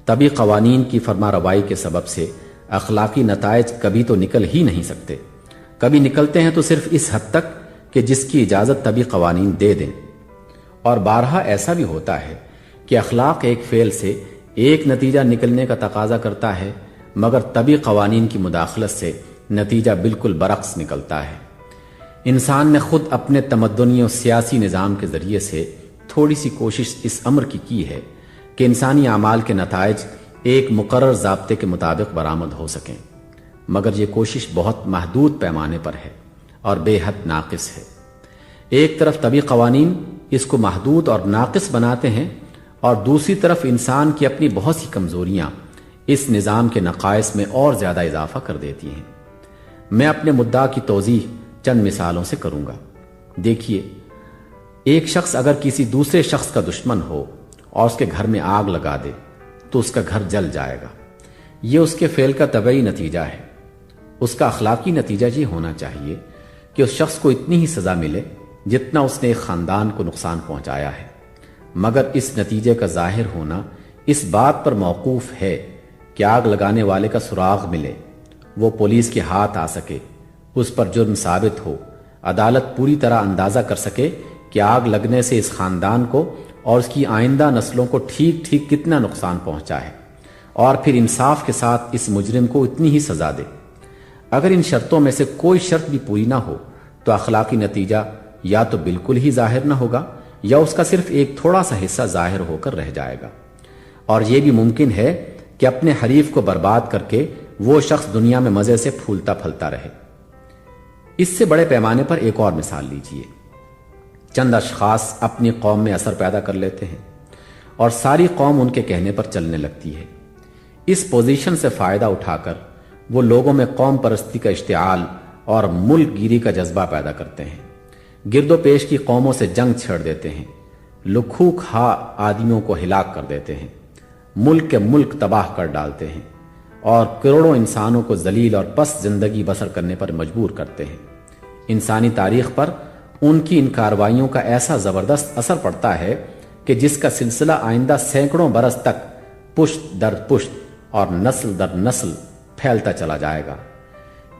طبی قوانین کی فرما روائی کے سبب سے اخلاقی نتائج کبھی تو نکل ہی نہیں سکتے، کبھی نکلتے ہیں تو صرف اس حد تک کہ جس کی اجازت طبی قوانین دے دیں، اور بارہا ایسا بھی ہوتا ہے کہ اخلاق ایک فعل سے ایک نتیجہ نکلنے کا تقاضا کرتا ہے، مگر طبی قوانین کی مداخلت سے نتیجہ بالکل برعکس نکلتا ہے۔ انسان نے خود اپنے تمدنی اور سیاسی نظام کے ذریعے سے تھوڑی سی کوشش اس امر کی ہے کہ انسانی اعمال کے نتائج ایک مقرر ضابطے کے مطابق برآمد ہو سکیں، مگر یہ کوشش بہت محدود پیمانے پر ہے اور بے حد ناقص ہے۔ ایک طرف طبی قوانین اس کو محدود اور ناقص بناتے ہیں، اور دوسری طرف انسان کی اپنی بہت سی کمزوریاں اس نظام کے نقائص میں اور زیادہ اضافہ کر دیتی ہیں۔ میں اپنے مدعا کی توضیح چند مثالوں سے کروں گا۔ دیکھیے، ایک شخص اگر کسی دوسرے شخص کا دشمن ہو اور اس کے گھر میں آگ لگا دے تو اس کا گھر جل جائے گا۔ یہ اس کے فعل کا طبعی نتیجہ ہے۔ اس کا اخلاقی نتیجہ یہ ہونا چاہیے کہ اس شخص کو اتنی ہی سزا ملے جتنا اس نے ایک خاندان کو نقصان پہنچایا ہے، مگر اس نتیجے کا ظاہر ہونا اس بات پر موقوف ہے کہ آگ لگانے والے کا سراغ ملے، وہ پولیس کے ہاتھ آ سکے، اس پر جرم ثابت ہو، عدالت پوری طرح اندازہ کر سکے کہ آگ لگنے سے اس خاندان کو اور اس کی آئندہ نسلوں کو ٹھیک ٹھیک کتنا نقصان پہنچا ہے، اور پھر انصاف کے ساتھ اس مجرم کو اتنی ہی سزا دے۔ اگر ان شرطوں میں سے کوئی شرط بھی پوری نہ ہو تو اخلاقی نتیجہ یا تو بالکل ہی ظاہر نہ ہوگا یا اس کا صرف ایک تھوڑا سا حصہ ظاہر ہو کر رہ جائے گا، اور یہ بھی ممکن ہے کہ اپنے حریف کو برباد کر کے وہ شخص دنیا میں مزے سے پھولتا پھلتا رہے۔ اس سے بڑے پیمانے پر ایک اور مثال لیجئے۔ چند اشخاص اپنی قوم میں اثر پیدا کر لیتے ہیں اور ساری قوم ان کے کہنے پر چلنے لگتی ہے۔ اس پوزیشن سے فائدہ اٹھا کر وہ لوگوں میں قوم پرستی کا اشتعال اور ملک گیری کا جذبہ پیدا کرتے ہیں، گرد و پیش کی قوموں سے جنگ چھیڑ دیتے ہیں، لکھو کھا آدمیوں کو ہلاک کر دیتے ہیں، ملک کے ملک تباہ کر ڈالتے ہیں، اور کروڑوں انسانوں کو ذلیل اور پست زندگی بسر کرنے پر مجبور کرتے ہیں۔ انسانی تاریخ پر ان کی ان کارروائیوں کا ایسا زبردست اثر پڑتا ہے کہ جس کا سلسلہ آئندہ سینکڑوں برس تک پشت در پشت اور نسل در نسل پھیلتا چلا جائے گا۔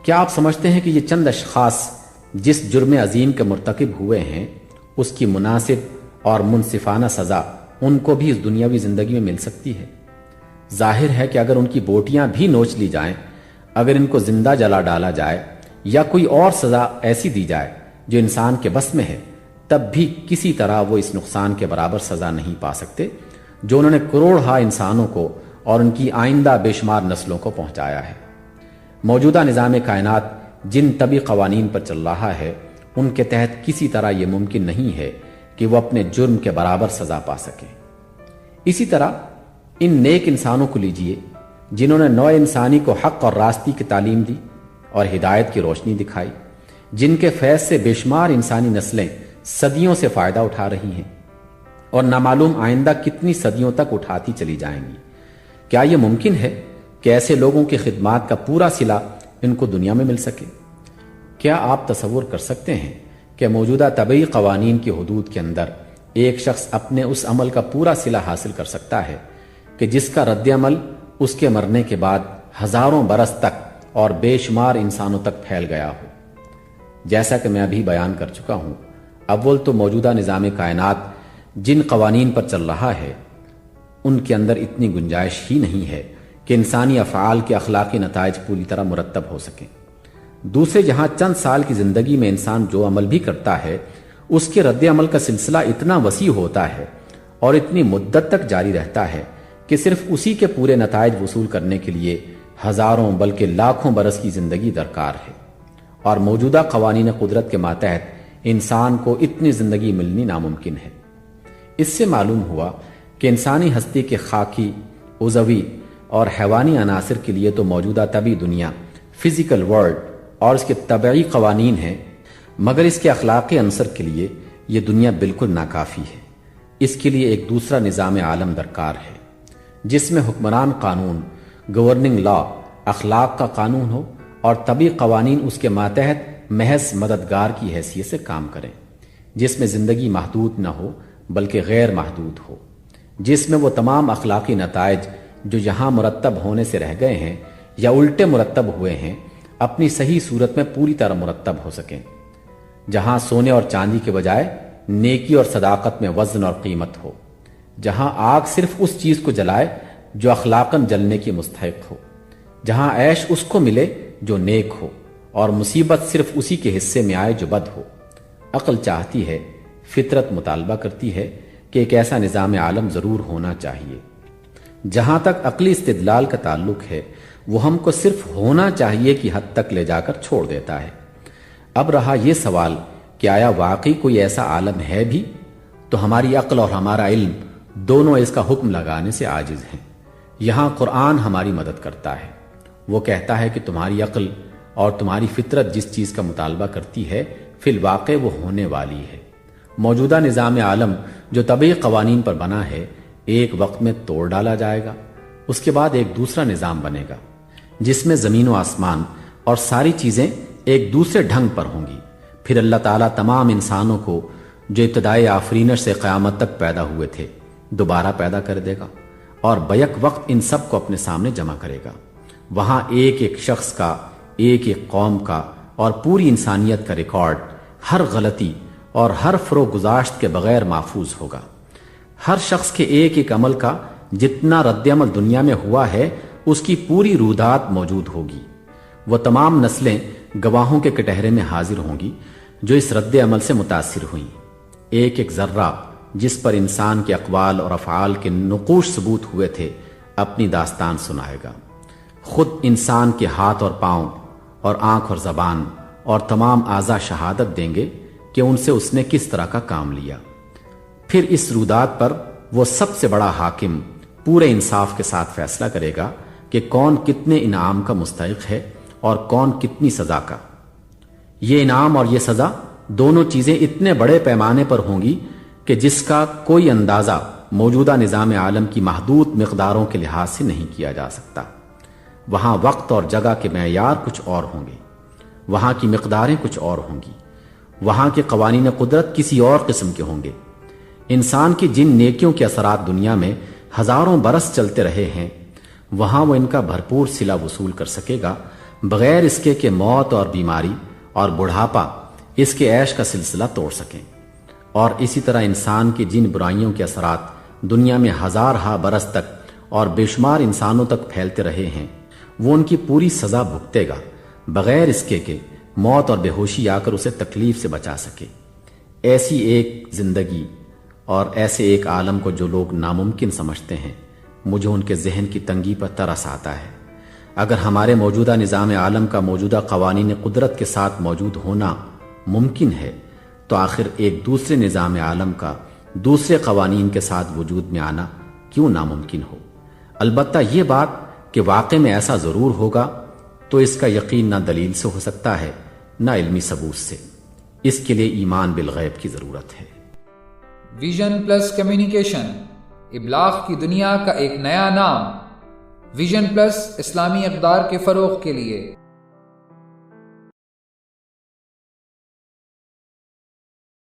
کیا آپ سمجھتے ہیں کہ یہ چند اشخاص جس جرم عظیم کے مرتکب ہوئے ہیں اس کی مناسب اور منصفانہ سزا ان کو بھی اس دنیاوی زندگی میں مل سکتی ہے؟ ظاہر ہے کہ اگر ان کی بوٹیاں بھی نوچ لی جائیں، اگر ان کو زندہ جلا ڈالا جائے یا کوئی اور سزا ایسی دی جائے جو انسان کے بس میں ہے، تب بھی کسی طرح وہ اس نقصان کے برابر سزا نہیں پا سکتے جو انہوں نے کروڑہا انسانوں کو اور ان کی آئندہ بے شمار نسلوں کو پہنچایا ہے۔ موجودہ نظام کائنات جن طبی قوانین پر چل رہا ہے ان کے تحت کسی طرح یہ ممکن نہیں ہے کہ وہ اپنے جرم کے برابر سزا پا سکے۔ اسی طرح ان نیک انسانوں کو لیجئے جنہوں نے نوع انسانی کو حق اور راستی کی تعلیم دی اور ہدایت کی روشنی دکھائی، جن کے فیض سے بے شمار انسانی نسلیں صدیوں سے فائدہ اٹھا رہی ہیں اور نامعلوم آئندہ کتنی صدیوں تک اٹھاتی چلی جائیں گی۔ کیا یہ ممکن ہے کہ ایسے لوگوں کی خدمات کا پورا صلہ ان کو دنیا میں مل سکے؟ کیا آپ تصور کر سکتے ہیں کہ موجودہ طبعی قوانین کی حدود کے اندر ایک شخص اپنے اس عمل کا پورا صلہ حاصل کر سکتا ہے کہ جس کا رد عمل اس کے مرنے کے بعد ہزاروں برس تک اور بے شمار انسانوں تک پھیل گیا ہو؟ جیسا کہ میں ابھی بیان کر چکا ہوں، اول تو موجودہ نظام کائنات جن قوانین پر چل رہا ہے ان کے اندر اتنی گنجائش ہی نہیں ہے کہ انسانی افعال کے اخلاقی نتائج پوری طرح مرتب ہو سکیں۔ دوسرے، جہاں چند سال کی زندگی میں انسان جو عمل بھی کرتا ہے اس کے رد عمل کا سلسلہ اتنا وسیع ہوتا ہے اور اتنی مدت تک جاری رہتا ہے کہ صرف اسی کے پورے نتائج وصول کرنے کے لیے ہزاروں بلکہ لاکھوں برس کی زندگی درکار ہے، اور موجودہ قوانین قدرت کے ماتحت انسان کو اتنی زندگی ملنی ناممکن ہے۔ اس سے معلوم ہوا کہ انسانی ہستی کے خاکی، عضوی اور حیوانی عناصر کے لیے تو موجودہ طبعی دنیا، فزیکل ورلڈ اور اس کے طبعی قوانین ہیں، مگر اس کے اخلاقی عنصر کے لیے یہ دنیا بالکل ناکافی ہے۔ اس کے لیے ایک دوسرا نظام عالم درکار ہے جس میں حکمران قانون، گورننگ لا، اخلاق کا قانون ہو اور طبعی قوانین اس کے ماتحت محض مددگار کی حیثیت سے کام کریں، جس میں زندگی محدود نہ ہو بلکہ غیر محدود ہو، جس میں وہ تمام اخلاقی نتائج جو یہاں مرتب ہونے سے رہ گئے ہیں یا الٹے مرتب ہوئے ہیں اپنی صحیح صورت میں پوری طرح مرتب ہو سکیں، جہاں سونے اور چاندی کے بجائے نیکی اور صداقت میں وزن اور قیمت ہو، جہاں آگ صرف اس چیز کو جلائے جو اخلاقاً جلنے کی مستحق ہو، جہاں عیش اس کو ملے جو نیک ہو، اور مصیبت صرف اسی کے حصے میں آئے جو بد ہو۔ عقل چاہتی ہے، فطرت مطالبہ کرتی ہے کہ ایک ایسا نظام عالم ضرور ہونا چاہیے۔ جہاں تک عقلی استدلال کا تعلق ہے، وہ ہم کو صرف ہونا چاہیے کی حد تک لے جا کر چھوڑ دیتا ہے۔ اب رہا یہ سوال کہ آیا واقعی کوئی ایسا عالم ہے بھی؟ تو ہماری عقل اور ہمارا علم دونوں اس کا حکم لگانے سے عاجز ہیں۔ یہاں قرآن ہماری مدد کرتا ہے۔ وہ کہتا ہے کہ تمہاری عقل اور تمہاری فطرت جس چیز کا مطالبہ کرتی ہے فی الواقع وہ ہونے والی ہے۔ موجودہ نظام عالم جو طبعی قوانین پر بنا ہے، ایک وقت میں توڑ ڈالا جائے گا۔ اس کے بعد ایک دوسرا نظام بنے گا جس میں زمین و آسمان اور ساری چیزیں ایک دوسرے ڈھنگ پر ہوں گی۔ پھر اللہ تعالیٰ تمام انسانوں کو جو ابتدائی آفرینش سے قیامت تک پیدا ہوئے تھے دوبارہ پیدا کر دے گا اور بیک وقت ان سب کو اپنے سامنے جمع کرے گا۔ وہاں ایک ایک شخص کا، ایک ایک قوم کا اور پوری انسانیت کا ریکارڈ ہر غلطی اور ہر فروغ گزاشت کے بغیر محفوظ ہوگا۔ ہر شخص کے ایک ایک عمل کا جتنا رد عمل دنیا میں ہوا ہے اس کی پوری رودات موجود ہوگی۔ وہ تمام نسلیں گواہوں کے کٹہرے میں حاضر ہوں گی جو اس رد عمل سے متاثر ہوئیں۔ ایک ایک ذرہ جس پر انسان کے اقوال اور افعال کے نقوش ثبوت ہوئے تھے اپنی داستان سنائے گا۔ خود انسان کے ہاتھ اور پاؤں اور آنکھ اور زبان اور تمام اعضاء شہادت دیں گے کہ ان سے اس نے کس طرح کا کام لیا۔ پھر اس رودات پر وہ سب سے بڑا حاکم پورے انصاف کے ساتھ فیصلہ کرے گا کہ کون کتنے انعام کا مستحق ہے اور کون کتنی سزا کا۔ یہ انعام اور یہ سزا دونوں چیزیں اتنے بڑے پیمانے پر ہوں گی کہ جس کا کوئی اندازہ موجودہ نظام عالم کی محدود مقداروں کے لحاظ سے نہیں کیا جا سکتا۔ وہاں وقت اور جگہ کے معیار کچھ اور ہوں گے، وہاں کی مقداریں کچھ اور ہوں گی، وہاں کے قوانین قدرت کسی اور قسم کے ہوں گے۔ انسان کی جن نیکیوں کے اثرات دنیا میں ہزاروں برس چلتے رہے ہیں، وہاں وہ ان کا بھرپور صلہ وصول کر سکے گا بغیر اس کے کہ موت اور بیماری اور بڑھاپا اس کے عیش کا سلسلہ توڑ سکیں۔ اور اسی طرح انسان کی جن برائیوں کے اثرات دنیا میں ہزارہا برس تک اور بے شمار انسانوں تک پھیلتے رہے ہیں، وہ ان کی پوری سزا بھگتے گا بغیر اس کے کہ موت اور بے ہوشی آ کر اسے تکلیف سے بچا سکے۔ ایسی ایک زندگی اور ایسے ایک عالم کو جو لوگ ناممکن سمجھتے ہیں، مجھے ان کے ذہن کی تنگی پر ترس آتا ہے۔ اگر ہمارے موجودہ نظام عالم کا موجودہ قوانین قدرت کے ساتھ موجود ہونا ممکن ہے تو آخر ایک دوسرے نظام عالم کا دوسرے قوانین کے ساتھ وجود میں آنا کیوں ناممکن ہو؟ البتہ یہ بات کہ واقع میں ایسا ضرور ہوگا تو اس کا یقین نہ دلیل سے ہو سکتا ہے نہ علمی ثبوت سے۔ اس کے لیے ایمان بالغیب کی ضرورت ہے۔ ویژن پلس کمیونیکیشن، ابلاغ کی دنیا کا ایک نیا نام۔ ویژن پلس اسلامی اقدار کے فروغ کے لیے